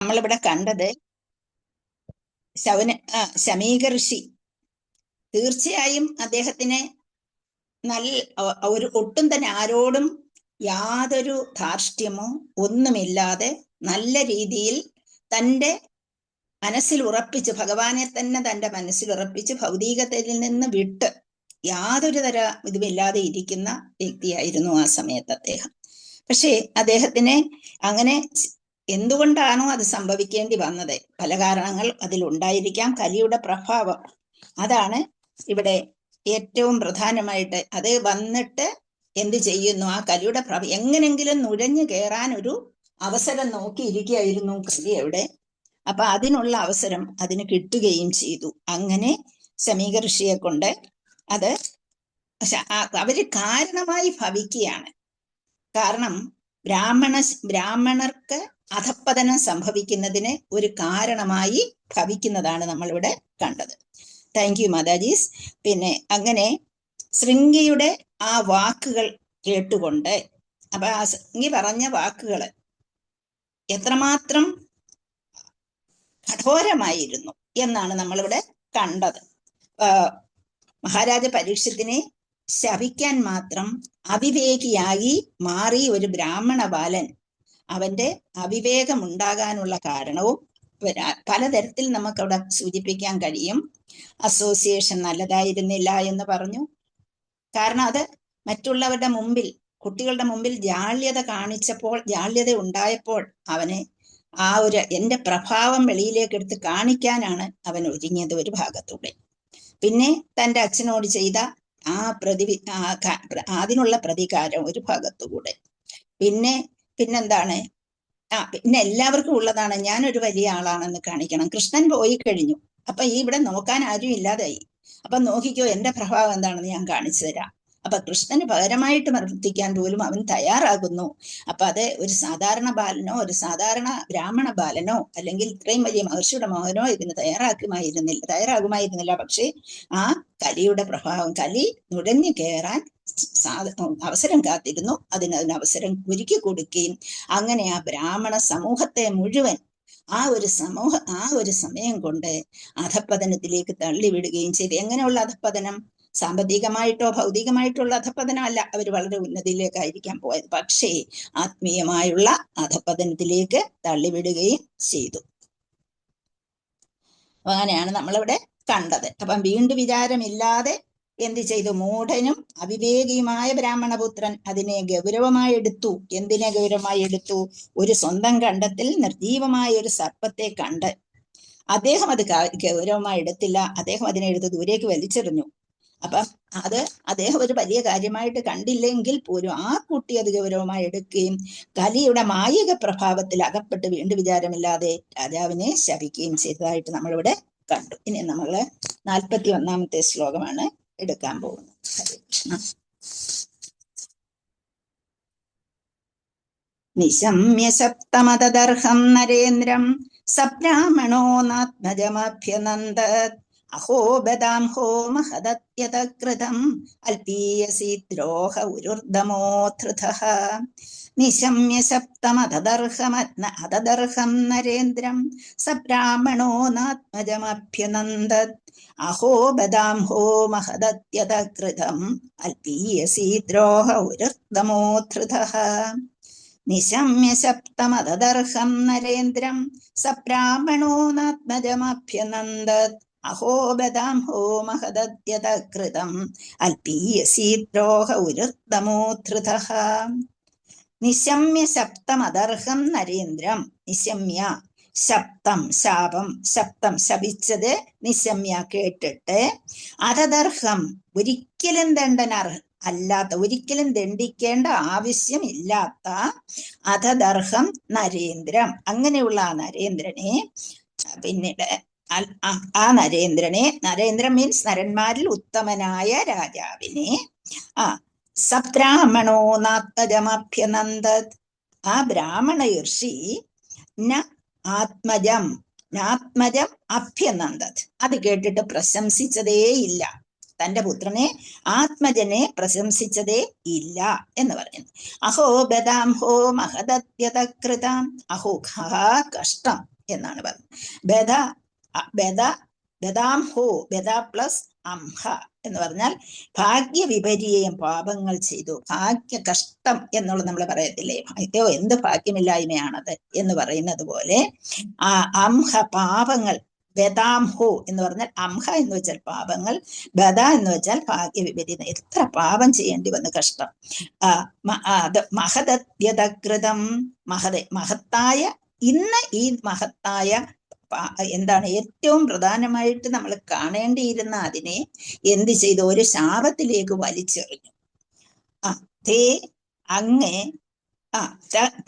നമ്മളിവിടെ കണ്ടത് ശമീക ഋഷി തീർച്ചയായും അദ്ദേഹത്തിന് ഒട്ടും തന്നെ ആരോടും യാതൊരു ധാർഷ്ട്യമോ ഒന്നുമില്ലാതെ നല്ല രീതിയിൽ തൻ്റെ മനസ്സിൽ ഉറപ്പിച്ച്, ഭഗവാനെ തന്നെ തൻ്റെ മനസ്സിൽ ഉറപ്പിച്ച് ഭൗതികത്തിൽ നിന്ന് വിട്ട് യാതൊരു തര ഇതുമില്ലാതെ ഇരിക്കുന്ന വ്യക്തിയായിരുന്നു ആ സമയത്ത് അദ്ദേഹം. പക്ഷേ അദ്ദേഹത്തിന് അങ്ങനെ എന്തുകൊണ്ടാണോ അത് സംഭവിക്കേണ്ടി വന്നത്, പല കാരണങ്ങൾ അതിലുണ്ടായിരിക്കാം. കലിയുടെ പ്രഭാവം അതാണ് ഇവിടെ ഏറ്റവും പ്രധാനമായിട്ട്. അത് വന്നിട്ട് എന്ത് ചെയ്യുന്നു, ആ കലിയുടെ പ്രഭാവം എങ്ങനെങ്കിലും നുഴഞ്ഞു കയറാൻ ഒരു അവസരം നോക്കിയിരിക്കുകയായിരുന്നു കലി അവിടെ. അപ്പൊ അതിനുള്ള അവസരം അതിന് കിട്ടുകയും ചെയ്തു. അങ്ങനെ ശമീക ഋഷിയെ കൊണ്ട് അത് അവര് കാരണമായി ഭവിക്കുകയാണ്. കാരണം ബ്രാഹ്മണർക്ക് അധപ്പതനം സംഭവിക്കുന്നതിന് ഒരു കാരണമായി ഭവിക്കുന്നതാണ് നമ്മളിവിടെ കണ്ടത്. താങ്ക് യു മാതാജീസ്. പിന്നെ അങ്ങനെ ശൃംഗിയുടെ ആ വാക്കുകൾ കേട്ടുകൊണ്ട്, അപ്പൊ ആ ശൃംഗി പറഞ്ഞ വാക്കുകൾ എത്രമാത്രം കഠോരമായിരുന്നു എന്നാണ് നമ്മളിവിടെ കണ്ടത്. മഹാരാജ പരീക്ഷത്തിനെ ശപിക്കാൻ മാത്രം അവിവേകിയായി മാറി ഒരു ബ്രാഹ്മണ ബാലൻ, അവന്റെ അവിവേകം ഉണ്ടാകാനുള്ള കാരണവും പലതരത്തിൽ നമുക്കവിടെ സൂചിപ്പിക്കാൻ കഴിയും. അസോസിയേഷൻ നല്ലതായിരുന്നില്ല എന്ന് പറഞ്ഞു. കാരണം അത് മറ്റുള്ളവരുടെ മുമ്പിൽ, കുട്ടികളുടെ മുമ്പിൽ ജാള്യത കാണിച്ചപ്പോൾ, ജാള്യത ഉണ്ടായപ്പോൾ അവന് ആ ഒരു എന്റെ പ്രഭാവം വെളിയിലേക്ക് എടുത്ത് കാണിക്കാനാണ് അവൻ ഒരുങ്ങിയത് ഒരു ഭാഗത്തൂടെ. പിന്നെ തൻ്റെ അച്ഛനോട് ചെയ്ത ആ അതിനുള്ള പ്രതികാരം ഒരു ഭാഗത്തുകൂടെ. പിന്നെന്താണ്, പിന്നെ എല്ലാവർക്കും ഉള്ളതാണ് ഞാനൊരു വലിയ ആളാണെന്ന് കാണിക്കണം. കൃഷ്ണൻ പോയി കഴിഞ്ഞു, അപ്പൊ ഇവിടെ നോക്കാൻ ആരും ഇല്ലാതായി. അപ്പൊ നോക്കിക്കോ, എന്റെ പ്രഭാവം എന്താണെന്ന് ഞാൻ കാണിച്ചു തരാം. അപ്പൊ കൃഷ്ണന് പകരമായിട്ട് പ്രവർത്തിക്കാൻ പോലും അവൻ തയ്യാറാകുന്നു. അപ്പൊ അത് ഒരു സാധാരണ ബാലനോ, ഒരു സാധാരണ ബ്രാഹ്മണ ബാലനോ, അല്ലെങ്കിൽ ഇത്രയും വലിയ മഹർഷിയുടെ മകനോ ഇതിന് തയ്യാറാകുമായിരുന്നില്ല. പക്ഷേ ആ കലിയുടെ പ്രഭാവം, കലി നുഴഞ്ഞു കയറാൻ അവസരം കാത്തിരുന്നു. അതിന് അവസരം ഒരുക്കി കൊടുക്കുകയും അങ്ങനെ ആ ബ്രാഹ്മണ സമൂഹത്തെ മുഴുവൻ ആ ഒരു സമയം കൊണ്ട് അധപ്പതനത്തിലേക്ക് തള്ളിവിടുകയും ചെയ്തു. എങ്ങനെയുള്ള അധപ്പതനം? സാമ്പത്തികമായിട്ടോ ഭൗതികമായിട്ടോ ഉള്ള അധപ്പതനമല്ല. അവർ വളരെ ഉന്നതിയിലേക്കായിരിക്കാം പോയത്, പക്ഷേ ആത്മീയമായുള്ള അധപ്പതനത്തിലേക്ക് തള്ളിവിടുകയും ചെയ്തു. അങ്ങനെയാണ് നമ്മളിവിടെ കണ്ടത്. അപ്പം വീണ്ടും വിചാരമില്ലാതെ എന്ത് ചെയ്തു? മൂഢനും അവിവേകിയുമായ ബ്രാഹ്മണപുത്രൻ അതിനെ ഗൗരവമായി എടുത്തു. എന്തിനെ ഗൗരവമായി എടുത്തു? ഒരു സ്വന്തം കണ്ടത്തിൽ നിർജീവമായ ഒരു സർപ്പത്തെ കണ്ട് അദ്ദേഹം അത് ഗൗരവമായി എടുത്തില്ല. അദ്ദേഹം അതിനെ എടുത്ത് ദൂരേക്ക് വലിച്ചെറിഞ്ഞു. അപ്പം അത് അദ്ദേഹം ഒരു വലിയ കാര്യമായിട്ട് കണ്ടില്ലെങ്കിൽ പോലും ആ കുട്ടി അത് ഗൗരവമായി എടുക്കുകയും കലിയുടെ മായിക പ്രഭാവത്തിൽ അകപ്പെട്ട് വീണ്ടും വിചാരമില്ലാതെ രാജാവിനെ ശപിക്കുകയും ചെയ്തതായിട്ട് നമ്മളിവിടെ കണ്ടു. ഇനി നമ്മൾ 41-ാമത്തെ ശ്ലോകമാണ് എടുക്കാൻ പോകുന്നത്. ഹരേ കൃഷ്ണ. നിശമ്യ സപ്തമതദർഹം നരേന്ദ്രം സബ്രാഹ്മണോ നാത്മജമഭ്യനന്ദത് അഹോ ബദാം ഹോ മഹദത്യതകൃതം അൽപീയസി ദ്രോഹ ഉരുർദമോധൃതഃ. നിശമ്യ സപ്തമതദർഹം നരേന്ദ്രം സബ്രാഹ്മണോ നാത്മജമഭ്യനന്ദത് അഹോ ബദാം ഹോ മഹദത്യതകൃതം അൽപീയസി ദ്രോഹ ഉരുർദമോധൃതഃ. നിശമ്യ സപ്തമതദർഹം നരേന്ദ്രം സബ്രാഹ്മണോ നാത്മജമഭ്യനന്ദത് അഹോ ബദാം ഹോ മഹദത്യതകൃതം അൽപീയസി ദ്രോഹ ഉരുർദമോധൃതഃ. നിശമ്യ സപ്തമതർഹം നരേന്ദ്രം. നിശമ്യ ശബ്ദം, ശാപം, ശബ്ദം ശപിച്ചത് നിശമ്യ കേട്ടിട്ട്, അതദർഹം ഒരിക്കലും അല്ലാത്ത, ഒരിക്കലും ദണ്ഡിക്കേണ്ട ആവശ്യമില്ലാത്ത അധദർഹം നരേന്ദ്രം, അങ്ങനെയുള്ള ആ നരേന്ദ്രനെ, പിന്നീട് ആ നരേന്ദ്രൻ മീൻസ് നരന്മാരിൽ ഉത്തമനായ രാജാവിനെ, സബ്രാഹ്മണോ നാത്മജമഭ്യനന്ദത്, ആ ബ്രാഹ്മണ ഋഷി ആത്മജം അഭ്യനന്ദത്, അത് കേട്ടിട്ട് പ്രശംസിച്ചതേയില്ല. തന്റെ പുത്രനെ, ആത്മജനെ പ്രശംസിച്ചതേ ഇല്ല എന്ന് പറയുന്നു. അഹോ ബദാം ഹോ മഹദത്യതകൃതം. അഹോ കഷ്ടം, എന്നാണ് പറഞ്ഞത്. ബദ ബദ ബദാംഹോ, ബദ പ്ലസ് അംഹ എന്ന് പറഞ്ഞാൽ ഭാഗ്യ വിപര്യം പാപങ്ങൾ ചെയ്തു. ഭാഗ്യ കഷ്ടം എന്നുള്ളത് നമ്മൾ പറയത്തില്ലേ, അയ്യോ എന്ത് ഭാഗ്യമില്ലായ്മയാണത് എന്ന് പറയുന്നത് പോലെ ആ അംഹ പാപങ്ങൾ, ബദാംഹോ എന്ന് പറഞ്ഞാൽ അംഹ എന്ന് വെച്ചാൽ പാപങ്ങൾ, ബദ എന്ന് വെച്ചാൽ ഭാഗ്യ വിപരീതം. എത്ര പാപം ചെയ്യേണ്ടി വന്നു, കഷ്ടം. മഹദത്യതകൃതം, മഹത്തായ ഇന്ന് ഈ മഹത്തായ എന്താണ് ഏറ്റവും പ്രധാനമായിട്ട് നമ്മൾ കാണേണ്ടിയിരുന്ന അതിനെ എന്ത് ചെയ്തു, ഒരു ശാപത്തിലേക്ക് വലിച്ചെറിഞ്ഞു. തേ അങ്ങേ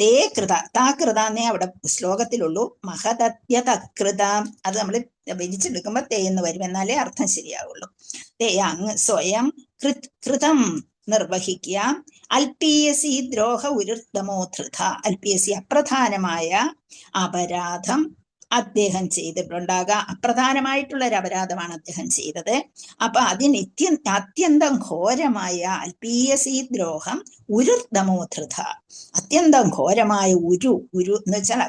തേ കൃത, താ കൃതാന്നേ അവിടെ ശ്ലോകത്തിലുള്ളൂ. മഹദത്യതകൃത അത് നമ്മൾ വിരിച്ചെടുക്കുമ്പോ തേ എന്ന് വരും, എന്നാലേ അർത്ഥം ശരിയാവുള്ളൂ. തേ അങ്ങ് സ്വയം കൃതം നിർവഹിക്കുക. അൽപീയസി ദ്രോഹ ഉരുർത്തമോ ധൃത, അൽപീയസി അപ്രധാനമായ അപരാധം അദ്ദേഹം ചെയ്തിട്ടുണ്ടാകാം. അപ്രധാനമായിട്ടുള്ള ഒരു അപരാധമാണ് അദ്ദേഹം ചെയ്തത്. അപ്പൊ അതിന് അത്യന്തം ഘോരമായ അൽപീയസി ദ്രോഹം ഉരുർത്തമോ ധൃത, അത്യന്തം ഘോരമായ ഉരു എന്ന് വെച്ചാൽ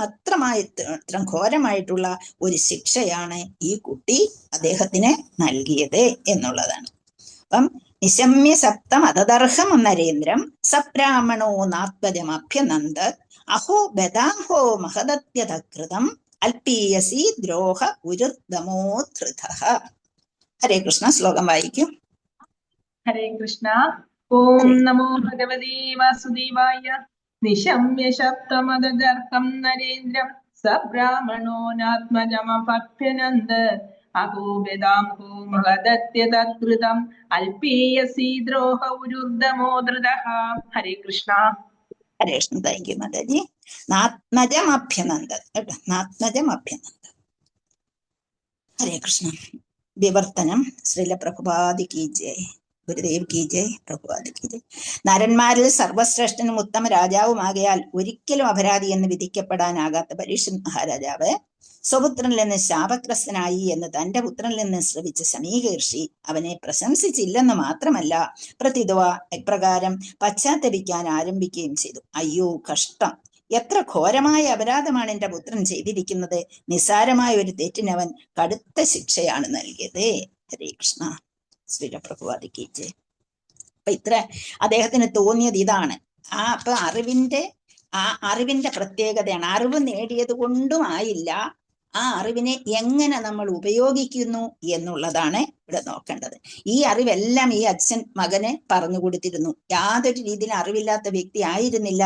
അത്ര ഘോരമായിട്ടുള്ള ഒരു ശിക്ഷയാണ് ഈ കുട്ടി അദ്ദേഹത്തിന് നൽകിയത് എന്നുള്ളതാണ്. അപ്പം നിശമ്യ സപ്തം അതദർഹം നരേന്ദ്രം സബ്രാഹ്മണോ നാത്മജമഭ്യനന്ദ അഹോ ബദാഹോ മഹദത്യതകൃതം അൽപീയസി ദ്രോഹ ഉരുർദമോ ധൃത. ഹരേ കൃഷ്ണ. ശ്ലോകം വായിക്കും. ഹരേ കൃഷ്ണ. ഓം നമോ ഭഗവതേ വാസുദേവായ. നിശമ്യ ശബ്ദമദർഹം നരേന്ദ്രം സബ്രാഹ്മണോനാത്മജമഭ്യനന്ദ അഹോ ബദാംഹോ മഹദത്യതകൃതം അൽപീയസി ദ്രോഹ ഉരുർദമോ ധൃതഃ. ഹരേ കൃഷ്ണ. ഹരേ കൃഷ്ണ. Thank you Mataji. നാത്മജമഭ്യനന്ദൻ കേട്ടോ, നാത്മജമഭ്യനന്ദൻ. ഹരേ കൃഷ്ണ. വിവർത്തനം. ശ്രീല പ്രഭുപാദി കി ജയ്, ഗുരുദേവ് കി ജയ്, പ്രഭുപാദി കി ജയ്. നരന്മാരിൽ സർവശ്രേഷ്ഠനും ഉത്തമ രാജാവുമാകയാൽ ഒരിക്കലും അപരാധി എന്ന് വിധിക്കപ്പെടാനാകാത്ത പരീക്ഷിത് മഹാരാജാവ് സ്വപുത്രനിൽ നിന്ന് ശാപഗ്രസ്തനായി എന്ന് തന്റെ പുത്രനിൽ നിന്ന് ശ്രവിച്ച ശമീക ഋഷി അവനെ പ്രശംസിച്ചില്ലെന്ന് മാത്രമല്ല പ്രതിദ്വ ഇപ്രകാരം പശ്ചാത്തപിക്കാൻ ആരംഭിക്കുകയും ചെയ്തു. അയ്യോ കഷ്ടം, എത്ര ഘോരമായ അപരാധമാണ് എന്റെ പുത്രൻ ചെയ്തിരിക്കുന്നത്. നിസ്സാരമായ ഒരു തെറ്റിനവൻ കടുത്ത ശിക്ഷയാണ് നൽകിയത്. ഹരേ കൃഷ്ണ. ശ്രീലപ്രഭുവാദിക്ക്. അപ്പൊ ഇത്ര അദ്ദേഹത്തിന് തോന്നിയത് ഇതാണ്. അപ്പൊ അറിവിന്റെ പ്രത്യേകതയാണ്. അറിവ് നേടിയത് കൊണ്ടും ആയില്ല, ആ അറിവിനെ എങ്ങനെ നമ്മൾ ഉപയോഗിക്കുന്നു എന്നുള്ളതാണ് ഇവിടെ നോക്കേണ്ടത്. ഈ അറിവെല്ലാം ഈ അച്ഛൻ മകന് പറഞ്ഞു കൊടുത്തിരുന്നു. യാതൊരു രീതിയിൽ അറിവില്ലാത്ത വ്യക്തി ആയിരുന്നില്ല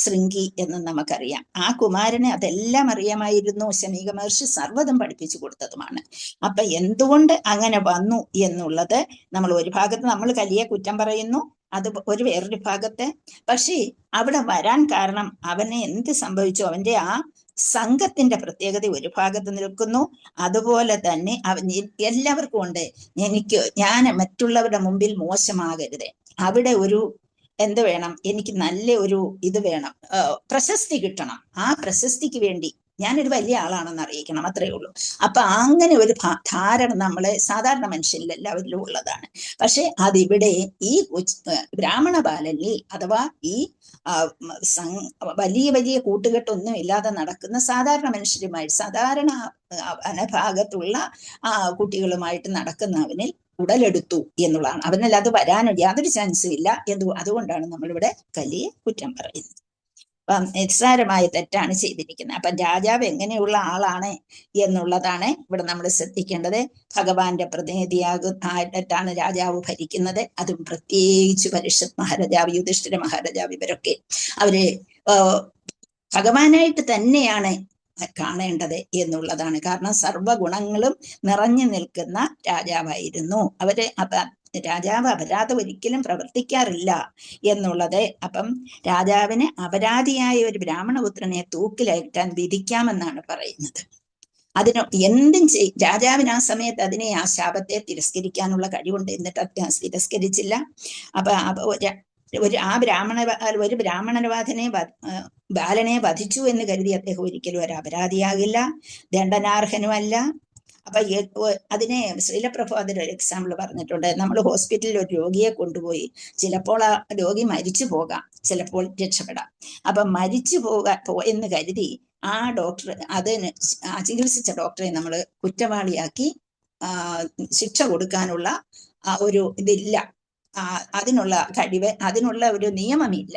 ശൃംഗി എന്ന് നമുക്കറിയാം. ആ കുമാരന് അതെല്ലാം അറിയാമായിരുന്നു. ശമീക മഹർഷി സർവ്വതും പഠിപ്പിച്ചു കൊടുത്തതുമാണ്. അപ്പൊ എന്തുകൊണ്ട് അങ്ങനെ വന്നു എന്നുള്ളത് നമ്മൾ ഒരു ഭാഗത്ത് നമ്മൾ കലിയെ കുറ്റം പറയുന്നു, അത് ഒരു വേറൊരു ഭാഗത്തെ. പക്ഷേ അവിടെ വരാൻ കാരണം അവന് എന്ത് സംഭവിച്ചു, അവന്റെ ആ സംഘത്തിന്റെ പ്രത്യേകത ഒരു ഭാഗത്ത് നിൽക്കുന്നു. അതുപോലെ തന്നെ എല്ലാവർക്കും ഉണ്ട്, ഞാൻ മറ്റുള്ളവരുടെ മുമ്പിൽ മോശമാകരുത്. അവിടെ ഒരു എന്ത് വേണം, എനിക്ക് നല്ല ഒരു ഇത് വേണം, പ്രശസ്തി കിട്ടണം. ആ പ്രശസ്തിക്ക് വേണ്ടി ഞാനൊരു വലിയ ആളാണെന്ന് അറിയിക്കണം, അത്രയേ ഉള്ളൂ. അപ്പൊ അങ്ങനെ ഒരു ധാരണ നമ്മളെ സാധാരണ മനുഷ്യരിൽ എല്ലാവരിലും ഉള്ളതാണ്. പക്ഷെ അതിവിടെ ഈ ബ്രാഹ്മണ ബാലനിൽ അഥവാ ഈ വലിയ വലിയ കൂട്ടുകെട്ടൊന്നും ഇല്ലാതെ നടക്കുന്ന സാധാരണ മനുഷ്യരുമായി, സാധാരണ അനഭാഗത്തുള്ള കുട്ടികളുമായിട്ട് നടക്കുന്നവനിൽ ഉടലെടുത്തു എന്നുള്ളതാണ്. അവനിൽ അത് വരാൻ യാതൊരു ചാൻസും ഇല്ല. അതുകൊണ്ടാണ് നമ്മളിവിടെ കലിയെ കുറ്റം പറയുന്നത്. നിസ്സാരമായ തെറ്റാണ് ചെയ്തിരിക്കുന്നത്. അപ്പം രാജാവ് എങ്ങനെയുള്ള ആളാണ് എന്നുള്ളതാണ് ഇവിടെ നമ്മൾ ശ്രദ്ധിക്കേണ്ടത്. ഭഗവാന്റെ പ്രതിനിധിയായിട്ടാണ് രാജാവ് ഭരിക്കുന്നത്. അതും പ്രത്യേകിച്ച് പരീക്ഷിത് മഹാരാജാവ്, യുധിഷ്ഠിര മഹാരാജാവ്, ഇവരൊക്കെ അവര് ഭഗവാനായിട്ട് തന്നെയാണ് കാണേണ്ടത് എന്നുള്ളതാണ്. കാരണം സർവഗുണങ്ങളും നിറഞ്ഞു നിൽക്കുന്ന രാജാവായിരുന്നു അവര്. രാജാവ് അപരാധം ഒരിക്കലും പ്രവർത്തിക്കാറില്ല എന്നുള്ളത്. അപ്പം രാജാവിന് അപരാധിയായ ഒരു ബ്രാഹ്മണപുത്രനെ തൂക്കിലേറ്റാൻ വിധിക്കാമെന്നാണ് പറയുന്നത്. അതിന് എന്തും രാജാവിന് ആ സമയത്ത് ആ ശാപത്തെ തിരസ്കരിക്കാനുള്ള കഴിവുണ്ട്. എന്നിട്ട് അദ്ദേഹം തിരസ്കരിച്ചില്ല. അപ്പൊ ഒരു ബാലനെ വധിച്ചു എന്ന് കരുതി അദ്ദേഹം ഒരിക്കലും ഒരു അപരാധിയാകില്ല, ദണ്ഡനാർഹനുമല്ല. അപ്പൊ അതിനെ ശ്രീലപ്രഭു അതിലൊരു എക്സാമ്പിൾ പറഞ്ഞിട്ടുണ്ട്. നമ്മൾ ഹോസ്പിറ്റലിൽ ഒരു രോഗിയെ കൊണ്ടുപോയി, ചിലപ്പോൾ ആ രോഗി മരിച്ചു പോകാം, ചിലപ്പോൾ രക്ഷപ്പെടാം. അപ്പൊ മരിച്ചു എന്ന് കരുതി ആ ഡോക്ടർ അതിന് ചികിത്സിച്ച ഡോക്ടറെ നമ്മൾ കുറ്റവാളിയാക്കി ശിക്ഷ കൊടുക്കാനുള്ള ഒരു ഇതില്ല, അതിനുള്ള കഴിവ്, അതിനുള്ള ഒരു നിയമമില്ല.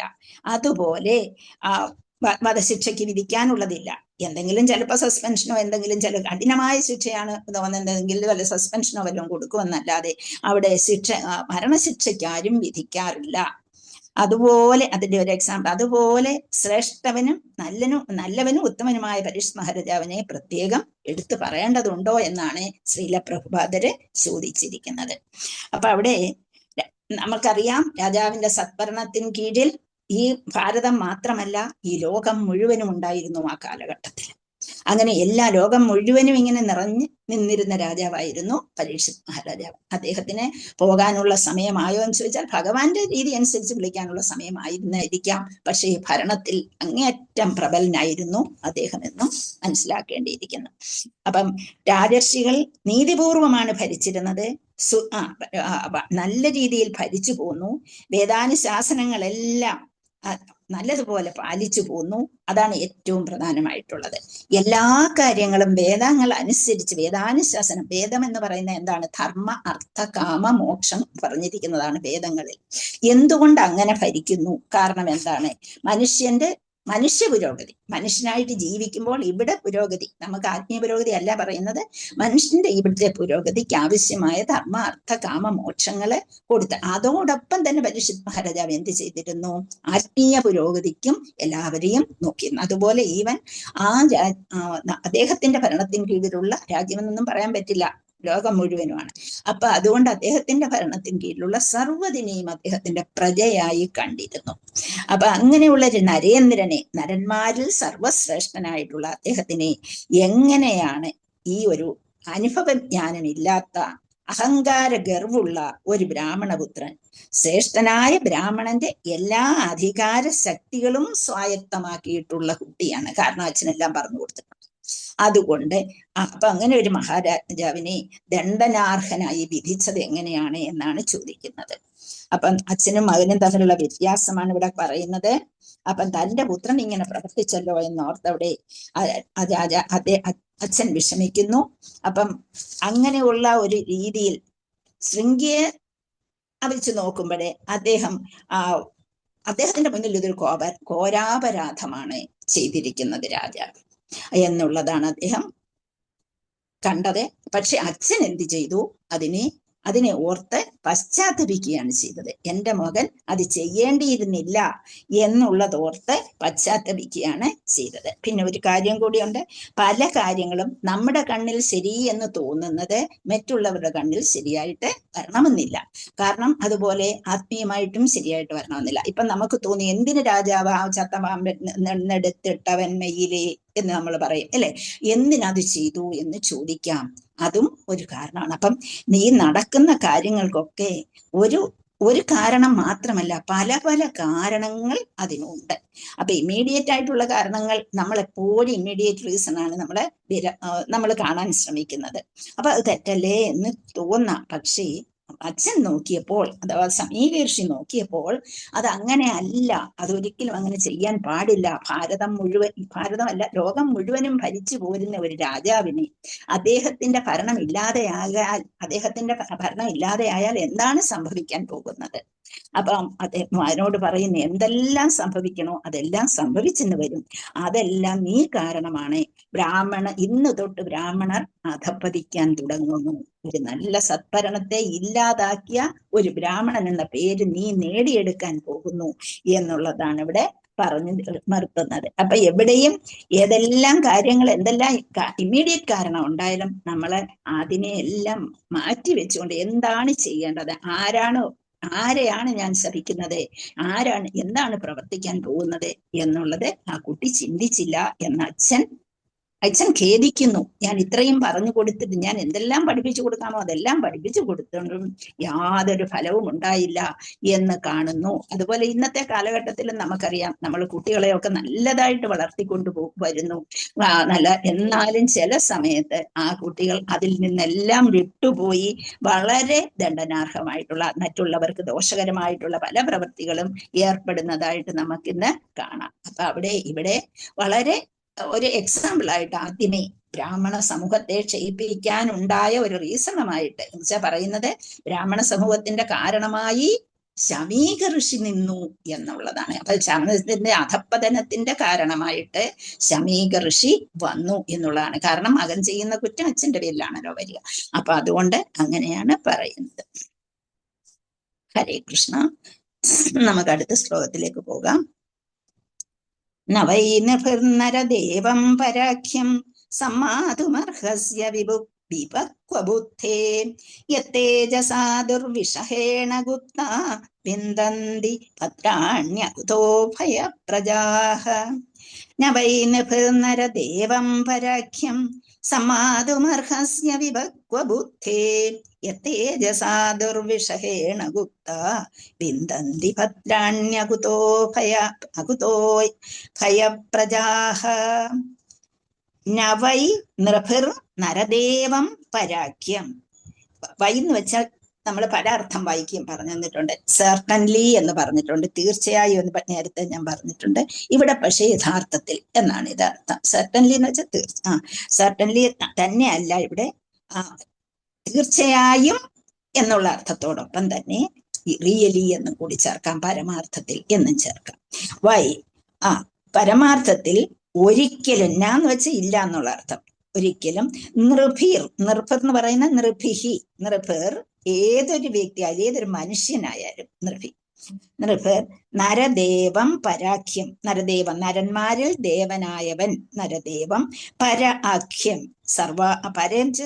അതുപോലെ വധശിക്ഷയ്ക്ക് വിധിക്കാനുള്ളതില്ല. എന്തെങ്കിലും ചിലപ്പോൾ സസ്പെൻഷനോ എന്തെങ്കിലും ചില കഠിനമായ ശിക്ഷയാണ് തോന്നുന്നതെങ്കിൽ വല്ല സസ്പെൻഷനോ വല്ലതും കൊടുക്കുമെന്നല്ലാതെ അവിടെ മരണശിക്ഷയ്ക്ക് ആരും വിധിക്കാറില്ല. അതുപോലെ അതിന്റെ ഒരു എക്സാമ്പിൾ, അതുപോലെ ശ്രേഷ്ഠവനും നല്ലവനും ഉത്തമനുമായ പരീക്ഷിത് മഹാരാജാവിനെ പ്രത്യേകം എടുത്തു പറയേണ്ടതുണ്ടോ എന്നാണ് ശ്രീല പ്രഭുപാദര് ചോദിച്ചിരിക്കുന്നത്. അപ്പൊ അവിടെ നമുക്കറിയാം, രാജാവിന്റെ സത്ഭരണത്തിന് കീഴിൽ ഈ ഭാരതം മാത്രമല്ല ഈ ലോകം മുഴുവനും ഉണ്ടായിരുന്നു ആ കാലഘട്ടത്തിൽ. അങ്ങനെ എല്ലാ ലോകം മുഴുവനും ഇങ്ങനെ നിറഞ്ഞു നിന്നിരുന്ന രാജാവായിരുന്നു പരീക്ഷിത് മഹാരാജാവ്. അദ്ദേഹത്തിന് പോകാനുള്ള സമയമായോ എന്ന് ചോദിച്ചാൽ ഭഗവാന്റെ രീതി അനുസരിച്ച് വിളിക്കാനുള്ള സമയമായിരുന്നായിരിക്കാം. പക്ഷേ ഭരണത്തിൽ അങ്ങേയറ്റം പ്രബലനായിരുന്നു അദ്ദേഹം എന്നും മനസ്സിലാക്കേണ്ടിയിരിക്കുന്നു. അപ്പം രാജർഷികൾ നീതിപൂർവമാണ് ഭരിച്ചിരുന്നത്, നല്ല രീതിയിൽ ഭരിച്ചു പോന്നു. വേദാനുശാസനങ്ങളെല്ലാം നല്ലതുപോലെ പാലിച്ചു പോന്നു. അതാണ് ഏറ്റവും പ്രധാനമായിട്ടുള്ളത്. എല്ലാ കാര്യങ്ങളും വേദങ്ങൾ അനുസരിച്ച്, വേദാനുശാസനം, വേദം എന്ന് പറയുന്നത് എന്താണ്? ധർമ്മ അർത്ഥ കാമ മോക്ഷം പറഞ്ഞിരിക്കുന്നതാണ് വേദങ്ങളിൽ. എന്തുകൊണ്ട് അങ്ങനെ ഭരിക്കുന്നു? കാരണം എന്താണ്? മനുഷ്യ പുരോഗതി, മനുഷ്യനായിട്ട് ജീവിക്കുമ്പോൾ ഇവിടെ പുരോഗതി, നമുക്ക് ആത്മീയ പുരോഗതി അല്ല പറയുന്നത്, മനുഷ്യന്റെ ഇവിടുത്തെ പുരോഗതിക്ക് ആവശ്യമായ ധർമ്മ അർത്ഥ കാമ മോക്ഷങ്ങളെ കൊടുത്ത്, അതോടൊപ്പം തന്നെ പരീക്ഷിത് മഹാരാജാവ് എന്ത് ചെയ്തിരുന്നു? ആത്മീയ പുരോഗതിക്കും എല്ലാവരെയും നോക്കിയിരുന്നു. അതുപോലെ ഈവൻ അദ്ദേഹത്തിന്റെ ഭരണത്തിന് കീഴിലുള്ള രാജ്യമെന്നൊന്നും പറയാൻ പറ്റില്ല, ലോകം മുഴുവനുമാണ്. അപ്പൊ അതുകൊണ്ട് അദ്ദേഹത്തിന്റെ ഭരണത്തിന് കീഴിലുള്ള സർവ്വതിനെയും അദ്ദേഹത്തിന്റെ പ്രജയായി കണ്ടിരുന്നു. അപ്പൊ അങ്ങനെയുള്ള ഒരു നരേന്ദ്രനെ, നരന്മാരിൽ സർവശ്രേഷ്ഠനായിട്ടുള്ള അദ്ദേഹത്തിനെ എങ്ങനെയാണ് ഈ ഒരു അനുഭവജ്ഞാനമില്ലാത്ത അഹങ്കാര ഗർവുള്ള ഒരു ബ്രാഹ്മണപുത്രൻ, ശ്രേഷ്ഠനായ ബ്രാഹ്മണന്റെ എല്ലാ അധികാര ശക്തികളും സ്വായത്തമാക്കിയിട്ടുള്ള കുട്ടിയാണ്, കാരണം അച്ഛനെല്ലാം പറഞ്ഞു കൊടുത്തിട്ടുണ്ട്. അതുകൊണ്ട് അപ്പൊ അങ്ങനെ ഒരു മഹാരാജാവിനെ ദണ്ഡനാർഹനായി വിധിച്ചത് എങ്ങനെയാണ് എന്നാണ് ചോദിക്കുന്നത്. അപ്പം അച്ഛനും മകനും തമ്മിലുള്ള വ്യത്യാസമാണ് ഇവിടെ പറയുന്നത്. അപ്പം തന്റെ പുത്രൻ ഇങ്ങനെ പ്രവർത്തിച്ചല്ലോ എന്നോർത്തവിടെ അച്ഛൻ വിഷമിക്കുന്നു. അപ്പം അങ്ങനെയുള്ള ഒരു രീതിയിൽ ശൃംഗിയെ വെച്ച് നോക്കുമ്പോഴേ അദ്ദേഹത്തിന്റെ മുന്നിൽ ഇതൊരു ഘോരാപരാധമാണ് ചെയ്തിരിക്കുന്നത് രാജാവ് എന്നുള്ളതാണ് അദ്ദേഹം കണ്ടത്. പക്ഷെ അച്ഛൻ എന്ത് ചെയ്തു? അതിനെ ഓർത്ത് പശ്ചാത്തപിക്കുകയാണ് ചെയ്തത്. എൻ്റെ മകൻ അത് ചെയ്യേണ്ടിയിരുന്നില്ല എന്നുള്ളത് ഓർത്ത് പശ്ചാത്തപിക്കുകയാണ് ചെയ്തത്. പിന്നെ ഒരു കാര്യം കൂടിയുണ്ട്, പല കാര്യങ്ങളും നമ്മുടെ കണ്ണിൽ ശരി എന്ന് തോന്നുന്നത് മറ്റുള്ളവരുടെ കണ്ണിൽ ശരിയായിട്ട് വരണമെന്നില്ല. കാരണം അതുപോലെ ആത്മീയമായിട്ടും ശരിയായിട്ട് വരണമെന്നില്ല. ഇപ്പൊ നമുക്ക് തോന്നി, എന്തിന് രാജാവ് ആ ചത്തപാമ്പെടുത്തിട്ടവൻ മെയ്യിലേ എന്ന് നമ്മൾ പറയും അല്ലെ, എന്തിനത് ചെയ്തു എന്ന് ചോദിക്കാം. അതും ഒരു കാരണമാണ്. അപ്പം നീ നടക്കുന്ന കാര്യങ്ങൾക്കൊക്കെ ഒരു കാരണം മാത്രമല്ല, പല പല കാരണങ്ങൾ അതിനുണ്ട്. അപ്പൊ ഇമ്മീഡിയറ്റ് ആയിട്ടുള്ള കാരണങ്ങൾ നമ്മളെപ്പോഴും ഇമ്മീഡിയറ്റ് റീസൺ ആണ് നമ്മൾ കാണാൻ ശ്രമിക്കുന്നത്. അപ്പൊ അത് തെറ്റല്ലേ എന്ന് തോന്നാം. പക്ഷേ അച്ഛൻ നോക്കിയപ്പോൾ, അഥവാ സമീകർഷി നോക്കിയപ്പോൾ അത് അങ്ങനെ അല്ല, അതൊരിക്കലും അങ്ങനെ ചെയ്യാൻ പാടില്ല. ഭാരതമല്ല ലോകം മുഴുവനും ഭരിച്ചു പോരുന്ന ഒരു രാജാവിനെ അദ്ദേഹത്തിന്റെ ഭരണം ഇല്ലാതെയായാൽ എന്താണ് സംഭവിക്കാൻ പോകുന്നത്? അപ്പം അദ്ദേഹം അതിനോട് പറയുന്നു, എന്തെല്ലാം സംഭവിക്കണോ അതെല്ലാം സംഭവിച്ചെന്ന് വരും. അതെല്ലാം നീ കാരണമാണ്. ഇന്ന് തൊട്ട് ബ്രാഹ്മണർ അധപ്പതിക്കാൻ തുടങ്ങുന്നു. ഒരു നല്ല സത്ഭരണത്തെ ഇല്ലാതാക്കിയ ഒരു ബ്രാഹ്മണൻ എന്ന പേര് നീ നേടിയെടുക്കാൻ പോകുന്നു എന്നുള്ളതാണ് ഇവിടെ പറഞ്ഞു നിർത്തുന്നത്. അപ്പൊ എവിടെയും ഏതെല്ലാം കാര്യങ്ങൾ, എന്തെല്ലാം ഇമ്മീഡിയറ്റ് കാരണം ഉണ്ടായാലും നമ്മളെ അതിനെ എല്ലാം മാറ്റി വെച്ചുകൊണ്ട് എന്താണ് ചെയ്യേണ്ടത്, ആരെയാണ് ഞാൻ ശപിക്കുന്നത്, എന്താണ് പ്രവർത്തിക്കാൻ പോകുന്നത് എന്നുള്ളത് ആ കുട്ടി ചിന്തിച്ചില്ല എന്ന് അച്ഛൻ ഖേദിക്കുന്നു. ഞാൻ ഇത്രയും പറഞ്ഞു കൊടുത്തിട്ട് ഞാൻ എന്തെല്ലാം പഠിപ്പിച്ചു കൊടുക്കാമോ അതെല്ലാം പഠിപ്പിച്ചു കൊടുത്തിട്ടും യാതൊരു ഫലവും ഉണ്ടായില്ല എന്ന് കാണുന്നു. അതുപോലെ ഇന്നത്തെ കാലഘട്ടത്തിലും നമുക്കറിയാം, നമ്മൾ കുട്ടികളെയൊക്കെ നല്ലതായിട്ട് വളർത്തിക്കൊണ്ടു വരുന്നു. എന്നാലും ചില സമയത്ത് ആ കുട്ടികൾ അതിൽ നിന്നെല്ലാം വിട്ടുപോയി വളരെ ദണ്ഡനാർഹമായിട്ടുള്ള, മറ്റുള്ളവർക്ക് ദോഷകരമായിട്ടുള്ള പല പ്രവൃത്തികളും ഏർപ്പെടുന്നതായിട്ട് നമുക്കിന്ന് കാണാം. അപ്പൊ ഇവിടെ വളരെ ഒരു എക്സാമ്പിൾ ആയിട്ട് ആദ്യമേ ബ്രാഹ്മണ സമൂഹത്തെ ക്ഷയിപ്പിക്കാനുണ്ടായ ഒരു റീസണമായിട്ട് എന്നുവെച്ചാൽ പറയുന്നത് ബ്രാഹ്മണ സമൂഹത്തിന്റെ കാരണമായി ശമീക ഋഷി നിന്നു എന്നുള്ളതാണ്. അപ്പൊ ശമനത്തിന്റെ അധപ്പതനത്തിന്റെ കാരണമായിട്ട് ശമീക ഋഷി വന്നു എന്നുള്ളതാണ്. കാരണം മകൻ ചെയ്യുന്ന കുറ്റം അച്ഛന്റെ പേരിലാണല്ലോ വരിക. അപ്പൊ അതുകൊണ്ട് അങ്ങനെയാണ് പറയുന്നത്. ഹരേ കൃഷ്ണ. നമുക്ക് അടുത്ത ശ്ലോകത്തിലേക്ക് പോകാം. നവൈനഭിർനരദേവം പരാഖ്യം സമ്മാതുമർഹസ്യ വിപക്വബുദ്ധേ യത്തേജസാ ദുർവിഷഹേണ ഗുപ്താ വിന്ദന്തി ഭദ്രാണ്യകുതോ ഭയപ്രജാഃ. നവൈനഭിർനരദേവം പരാഖ്യം സമ്മാതുമർഹസ്യ വിപക്വബുദ്ധേ യത്തേജസാ ദുർവിഷഹേണ ഗുപ്താ വിന്ദന്തി ഭദ്രാണ്യകുതോ ഭയപ്രജാഃ. നവൈ നൃഭിർ നരദേവം പരാഖ്യം. വൈ എന്ന് വെച്ചാൽ നമ്മൾ പല അർത്ഥം വായിക്കും പറഞ്ഞു തന്നിട്ടുണ്ട്. സർട്ടൻലി എന്ന് പറഞ്ഞിട്ടുണ്ട്, തീർച്ചയായും എന്ന് നേരത്തെ ഞാൻ പറഞ്ഞിട്ടുണ്ട്. ഇവിടെ പക്ഷേ യഥാർത്ഥത്തിൽ എന്നാണ് ഇത് അർത്ഥം. സർട്ടൻലി എന്ന് വെച്ചാൽ സർട്ടൻലി തന്നെയല്ല, ഇവിടെ തീർച്ചയായും എന്നുള്ള അർത്ഥത്തോടൊപ്പം തന്നെ റിയലി എന്നും കൂടി ചേർക്കാം, പരമാർത്ഥത്തിൽ എന്നും ചേർക്കാം. വൈ പരമാർത്ഥത്തിൽ ഒരിക്കലും, എന്ന് വെച്ചാൽ ഇല്ല എന്നുള്ള അർത്ഥം. ഒരിക്കലും നൃഭിർ എന്ന് പറയുന്ന നൃഭിഹി, നൃഭിർ ഏതൊരു വ്യക്തിയായാലും ഏതൊരു മനുഷ്യനായാലും നൃഭിർ നരദേവം പരാഖ്യം. നരദേവം നരന്മാരിൽ ദേവനായവൻ, നരദേവം പരാഖ്യം പരഞ്ച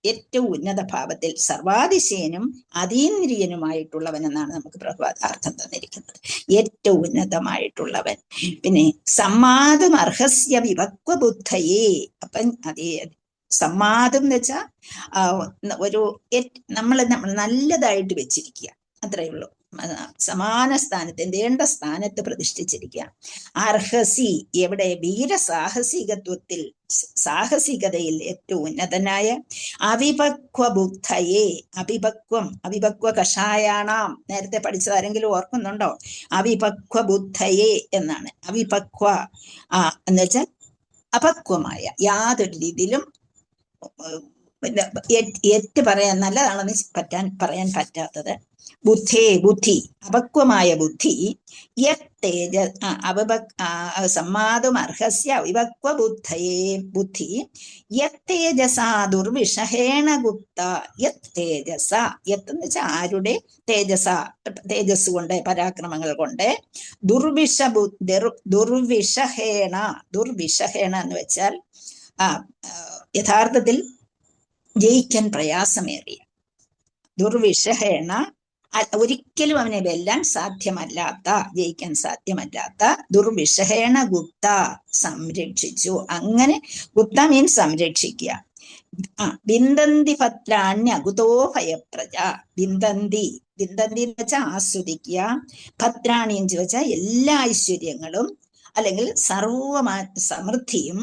ഏറ്റവും ഉന്നത ഭാവത്തിൽ സർവാതിശയനും അതീന്ദ്രിയനുമായിട്ടുള്ളവൻ എന്നാണ് നമുക്ക് പ്രഭാതാർത്ഥം തന്നിരിക്കുന്നത്. ഏറ്റവും ഉന്നതമായിട്ടുള്ളവൻ. പിന്നെ സമ്മാതും അർഹസ്യ വിപക്വബുദ്ധയേ. അപ്പം അതേ സമ്മാദം എന്ന് വെച്ചാൽ നമ്മൾ നല്ലതായിട്ട് വെച്ചിരിക്കുക, അത്രയേ ഉള്ളൂ. സമാന സ്ഥാനത്ത് വേണ്ട സ്ഥാനത്ത് പ്രതിഷ്ഠിച്ചിരിക്കുക. അർഹസി എവിടെ? വീരസാഹസികത്വത്തിൽ, സാഹസികതയിൽ ഏറ്റവും ഉന്നതനായ. അവിപക്വബുദ്ധയെ, അവിപക്വ കഷായാണാം, നേരത്തെ പഠിച്ചത് ആരെങ്കിലും ഓർക്കുന്നുണ്ടോ? അവിപക്വബുദ്ധയെ എന്നാണ്. അവിപക്വ എന്ന് വെച്ചാൽ അപക്വമായ, യാതൊരു രീതിയിലും പറയാൻ നല്ലതാണെന്ന് പറയാൻ പറ്റാത്തത്. ബുദ്ധി അപക്വമായ ബുദ്ധി. സമ്മാതും അർഹസ്യ അവിപക്വ ബുദ്ധി യത്തേജസാ ദുർവിഷഹേണ ഗുപ്ത. യത്തേജസ, എന്ന് വെച്ചാൽ ആരുടെ തേജസ് കൊണ്ട്, പരാക്രമങ്ങൾ കൊണ്ട്. ദുർവിഷഹേണ എന്ന് വെച്ചാൽ യഥാർത്ഥത്തിൽ ജയിക്കാൻ പ്രയാസമേറിയ. ദുർവിഷഹേണ ഒരിക്കലും അവനെ വെല്ലാൻ സാധ്യമല്ലാത്ത, ജയിക്കാൻ സാധ്യമല്ലാത്ത. ദുർവിഷഹേണ ഗുപ്ത സംരക്ഷിച്ചു. അങ്ങനെ ഗുപ്ത മീൻസ് സംരക്ഷിക്കുക. ബിന്ദന്തി ഭദ്രാണ്യകുതോ ഭയപ്രജ. ബിന്ദന്തി എന്ന് വെച്ചാൽ ആസ്വദിക്കുക. ഭദ്രാണി എന്ന് വെച്ചാൽ എല്ലാ ഐശ്വര്യങ്ങളും അല്ലെങ്കിൽ സർവ സമൃദ്ധിയും.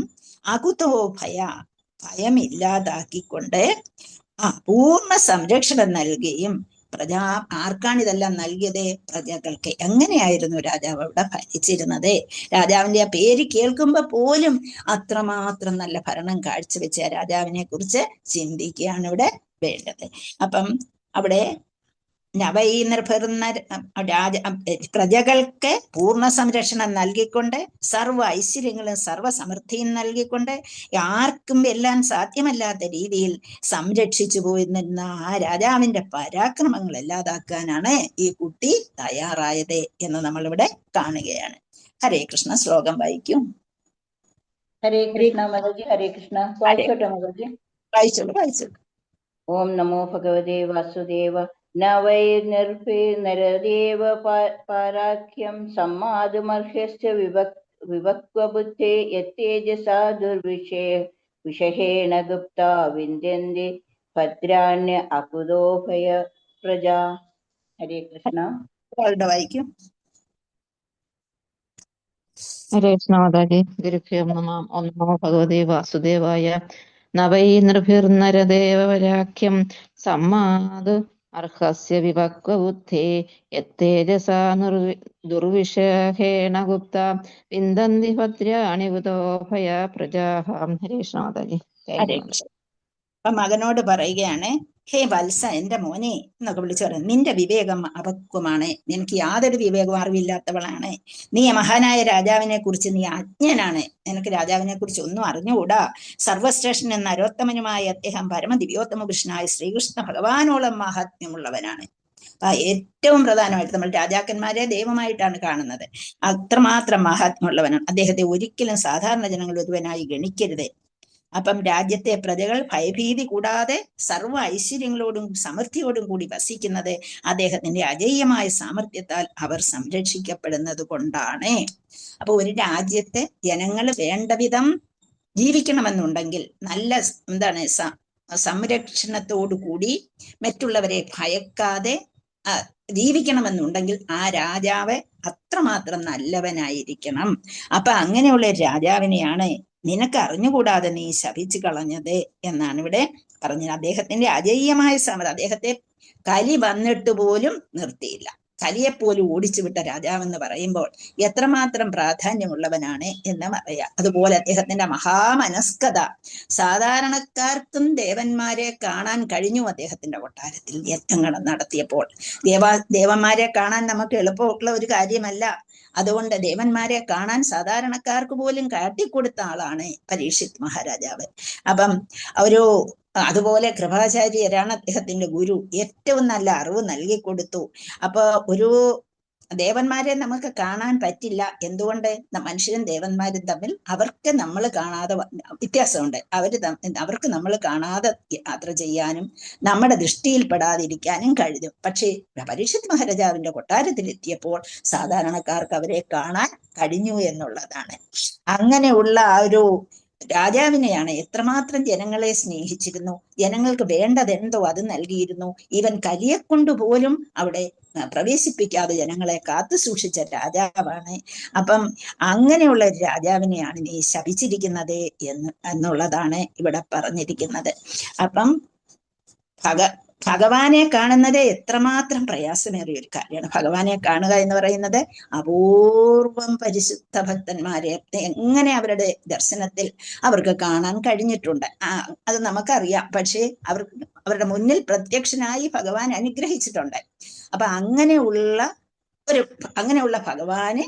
അകുതോ ഭയമില്ലാതാക്കിക്കൊണ്ട് പൂർണ്ണ സംരക്ഷണം നൽകുകയും. ആർക്കാണ് ഇതെല്ലാം നൽകിയത്? പ്രജകൾക്ക്. എങ്ങനെയായിരുന്നു രാജാവ് അവിടെ ഭരിച്ചിരുന്നത്? രാജാവിന്റെ ആ പേര് കേൾക്കുമ്പോ പോലും അത്രമാത്രം നല്ല ഭരണം കാഴ്ചവെച്ച രാജാവിനെ കുറിച്ച് ചിന്തിക്കുകയാണ് ഇവിടെ വേണ്ടത്. അപ്പം അവിടെ പ്രജകൾക്ക് പൂർണ്ണ സംരക്ഷണം നൽകിക്കൊണ്ട്, സർവ്വ ഐശ്വര്യങ്ങളും സർവ്വ സമൃദ്ധിയും നൽകിക്കൊണ്ട്, ആർക്കും എല്ലാം സാധ്യമല്ലാത്ത രീതിയിൽ സംരക്ഷിച്ചു പോയിരുന്ന ആ രാജാവിന്റെ പരാക്രമങ്ങൾ ഇല്ലാതാക്കാനാണ് ഈ കുട്ടി തയ്യാറായത് എന്ന് നമ്മളിവിടെ കാണുകയാണ്. ഹരേ കൃഷ്ണ. ശ്ലോകം വായിക്കും. ഹരേ കൃഷ്ണ മധുജി. ഹരേ കൃഷ്ണ. വായിച്ചോട്ടെ മധുജി? വായിച്ചോളൂ. ഓം നമോ ഭഗവതേ വാസുദേവ. നവൈർനിർഭിർനരദേവ പരാഖ്യം സമ്മാതുമർഹസ്യ വിപക്വബുദ്ധേ യത്തേജസാ ദുർവിഷഹേണ ഗുപ്താ വിന്ദന്തി ഭദ്രാണ്യ അകുതോ ഭയപ്രജാ. ഹരേ കൃഷ്ണ. വായിക്കും. ഹരേ കൃഷ്ണ മാതാജി. ഗുരുഭ്യോ നമഃ. ഓം നമോ ഭഗവതേ വാസുദേവായ. നവൈർനിർഭിർനരദേവ പരാഖ്യം സമ്മാതു അർഹസ്യ വിപക്വബുദ്ധേ യത്തേജസാ ദുർവിഷഹേണ ഗുപ്ത വിന്ദന്തി ഭദ്രാണി കുതോ ഭയ പ്രജാഃ. ഹരേ കൃഷ്ണ മാതാജി. താങ്ക് ഹരേ യു മാതാജി. കൃഷ്ണ. അപ്പൊ മകനോട് പറയുകയാണ്, ഹേ വത്സ, എന്റെ മോനെ എന്നൊക്കെ വിളിച്ചു പറയും, നിന്റെ വിവേകം അപക്വമാണ്, നിനക്ക് യാതൊരു വിവേകവും അറിവില്ലാത്തവളാണ്, നീ മഹാനായ രാജാവിനെ കുറിച്ച് നീ അജ്ഞനാണ്, നിനക്ക് രാജാവിനെ കുറിച്ച് ഒന്നും അറിഞ്ഞുകൂടാ. സർവശ്രേഷ്ഠനും നരോത്തമനുമായ അദ്ദേഹം പരമദിവ്യോത്തമ കൃഷ്ണനായ ശ്രീകൃഷ്ണ ഭഗവാനോളം മഹാത്മ്യമുള്ളവനാണ്. ഏറ്റവും പ്രധാനമായിട്ട് നമ്മൾ രാജാക്കന്മാരെ ദൈവമായിട്ടാണ് കാണുന്നത്. അത്രമാത്രം മഹാത്മ്യമുള്ളവനാണ്. അദ്ദേഹത്തെ ഒരിക്കലും സാധാരണ ജനങ്ങൾ ഒരുവനായി ഗണിക്കരുത്. അപ്പം രാജ്യത്തെ പ്രജകൾ ഭയഭീതി കൂടാതെ സർവ്വ ഐശ്വര്യങ്ങളോടും സമൃദ്ധിയോടും കൂടി വസിക്കുന്നത് അദ്ദേഹത്തിന്റെ അജയ്യമായ സാമർഥ്യത്താൽ അവർ സംരക്ഷിക്കപ്പെടുന്നത് കൊണ്ടാണ്. അപ്പൊ ഒരു രാജ്യത്തെ ജനങ്ങൾ വേണ്ടവിധം ജീവിക്കണമെന്നുണ്ടെങ്കിൽ നല്ല സംരക്ഷണത്തോടു കൂടി മറ്റുള്ളവരെ ഭയക്കാതെ ജീവിക്കണമെന്നുണ്ടെങ്കിൽ ആ രാജാവ് അത്രമാത്രം നല്ലവനായിരിക്കണം. അപ്പൊ അങ്ങനെയുള്ള രാജാവിനെയാണ് നിനക്ക് അറിഞ്ഞുകൂടാതെ നീ ശപിച്ചു കളഞ്ഞത് എന്നാണ് ഇവിടെ പറഞ്ഞത്. അദ്ദേഹത്തിന്റെ അജയ്യമായ സമരം, അദ്ദേഹത്തെ കലി വന്നിട്ട് പോലും നിർത്തിയില്ല. കലിയെപ്പോലും ഓടിച്ചു വിട്ട രാജാവെന്ന് പറയുമ്പോൾ എത്രമാത്രം പ്രാധാന്യമുള്ളവനാണ് എന്ന് പറയാം. അതുപോലെ അദ്ദേഹത്തിന്റെ മഹാമനസ്കത, സാധാരണക്കാർക്കും ദേവന്മാരെ കാണാൻ കഴിഞ്ഞു അദ്ദേഹത്തിന്റെ കൊട്ടാരത്തിൽ യജ്ഞങ്ങൾ നടത്തിയപ്പോൾ. ദേവന്മാരെ കാണാൻ നമുക്ക് എളുപ്പമുള്ള ഒരു കാര്യമല്ല. അതുകൊണ്ട് ദേവന്മാരെ കാണാൻ സാധാരണക്കാർക്ക് പോലും കാട്ടിക്കൊടുത്ത ആളാണ് പരീക്ഷിത് മഹാരാജാവ്. അപ്പം അതുപോലെ കൃപാചാര്യരാണ് അദ്ദേഹത്തിന്റെ ഗുരു. ഏറ്റവും നല്ല അറിവ് നൽകിക്കൊടുത്തു. അപ്പൊ ഒരു ദേവന്മാരെ നമുക്ക് കാണാൻ പറ്റില്ല. എന്തുകൊണ്ട്? മനുഷ്യരും ദേവന്മാരും തമ്മിൽ അവർക്ക് നമ്മൾ കാണാതെ വ്യത്യാസമുണ്ട്. അവർക്ക് നമ്മൾ കാണാതെ യാത്ര ചെയ്യാനും നമ്മുടെ ദൃഷ്ടിയിൽപ്പെടാതിരിക്കാനും കഴിഞ്ഞു. പക്ഷേ പരീക്ഷിത് മഹാരാജാവിന്റെ കൊട്ടാരത്തിലെത്തിയപ്പോൾ സാധാരണക്കാർക്ക് അവരെ കാണാൻ കഴിഞ്ഞു എന്നുള്ളതാണ്. അങ്ങനെയുള്ള ആ ഒരു രാജാവിനെയാണ് എത്രമാത്രം ജനങ്ങളെ സ്നേഹിച്ചിരുന്നു, ജനങ്ങൾക്ക് വേണ്ടതെന്തോ അത് നൽകിയിരുന്നു. ഇവൻ കലിയെ കൊണ്ടുപോലും അവിടെ പ്രവേശിപ്പിക്കാതെ ജനങ്ങളെ കാത്തു സൂക്ഷിച്ച രാജാവാണ്. അപ്പം അങ്ങനെയുള്ള ഒരു രാജാവിനെയാണ് നീ ശപിച്ചിരിക്കുന്നത് എന്നുള്ളതാണ് ഇവിടെ പറഞ്ഞിരിക്കുന്നത്. അപ്പം ഭഗവാനെ കാണുന്നത് എത്രമാത്രം പ്രയാസമേറിയ ഒരു കാര്യമാണ്. ഭഗവാനെ കാണുക എന്ന് പറയുന്നത് അപൂർവം പരിശുദ്ധ ഭക്തന്മാരെ എങ്ങനെ അവരുടെ ദർശനത്തിൽ അവർക്ക് കാണാൻ കഴിഞ്ഞിട്ടുണ്ട് അത് നമുക്കറിയാം. പക്ഷേ അവരുടെ മുന്നിൽ പ്രത്യക്ഷനായി ഭഗവാൻ അനുഗ്രഹിച്ചിട്ടുണ്ട്. അപ്പൊ അങ്ങനെയുള്ള ഭഗവാനെ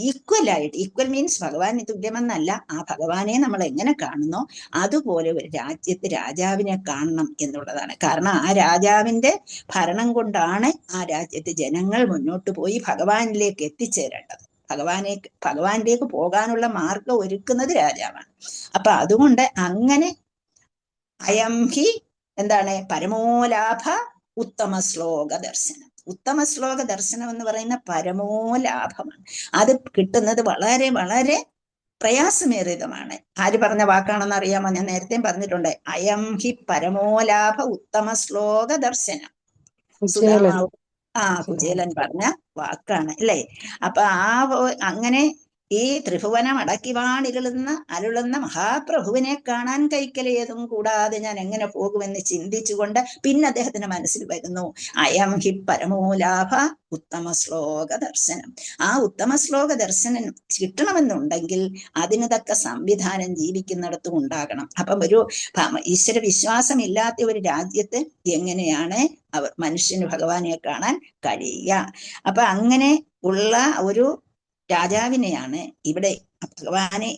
ഈക്വൽ മീൻസ് ഭഗവാന് തുല്യമെന്നല്ല, ആ ഭഗവാനെ നമ്മൾ എങ്ങനെ കാണുന്നോ അതുപോലെ ഒരു രാജ്യത്ത് രാജാവിനെ കാണണം എന്നുള്ളതാണ്. കാരണം ആ രാജാവിന്റെ ഭരണം കൊണ്ടാണ് ആ രാജ്യത്ത് ജനങ്ങൾ മുന്നോട്ട് പോയി ഭഗവാനിലേക്ക് എത്തിച്ചേരേണ്ടത്. ഭഗവാനിലേക്ക് പോകാനുള്ള മാർഗം ഒരുക്കുന്നത് രാജാവാണ്. അപ്പൊ അതുകൊണ്ട് അങ്ങനെ അയം ഹി പരമോലാഭ ഉത്തമ ശ്ലോക ദർശനം. ഉത്തമ ശ്ലോക ദർശനം എന്ന് പറയുന്ന പരമോലാഭമാണ്. അത് കിട്ടുന്നത് വളരെ വളരെ പ്രയാസമേറിയതുമാണ്. ആര് പറഞ്ഞ വാക്കാണെന്ന് അറിയാമോ? ഞാൻ നേരത്തെ പറഞ്ഞിട്ടുണ്ട്. അയം ഹി പരമോലാഭ ഉത്തമ ശ്ലോക ദർശനം. കുചേലൻ പറഞ്ഞ വാക്കാണ് അല്ലേ? അപ്പൊ അങ്ങനെ ഈ ത്രിഭുവനം അടക്കി അരുളുന്ന മഹാപ്രഭുവിനെ കാണാൻ കൈക്കലേതും കൂടാതെ ഞാൻ എങ്ങനെ പോകുമെന്ന് ചിന്തിച്ചുകൊണ്ട് പിന്നെ അദ്ദേഹത്തിന്റെ മനസ്സിൽ വരുന്നു അയം ഹി പരമോലാഭ ഉത്തമ ശ്ലോക ദർശനം. ആ ഉത്തമ ശ്ലോക ദർശനം കിട്ടണമെന്നുണ്ടെങ്കിൽ അതിന് തക്ക സംവിധാനം ജീവിക്കുന്നിടത്തും ഉണ്ടാകണം. അപ്പം ഒരു ഈശ്വര വിശ്വാസമില്ലാത്ത ഒരു രാജ്യത്ത് എങ്ങനെയാണ് മനുഷ്യന് ഭഗവാനെ കാണാൻ കഴിയുക? അപ്പൊ അങ്ങനെ ഉള്ള ഒരു രാജാവിനെയാണ് ഇവിടെ ഭഗവാനെ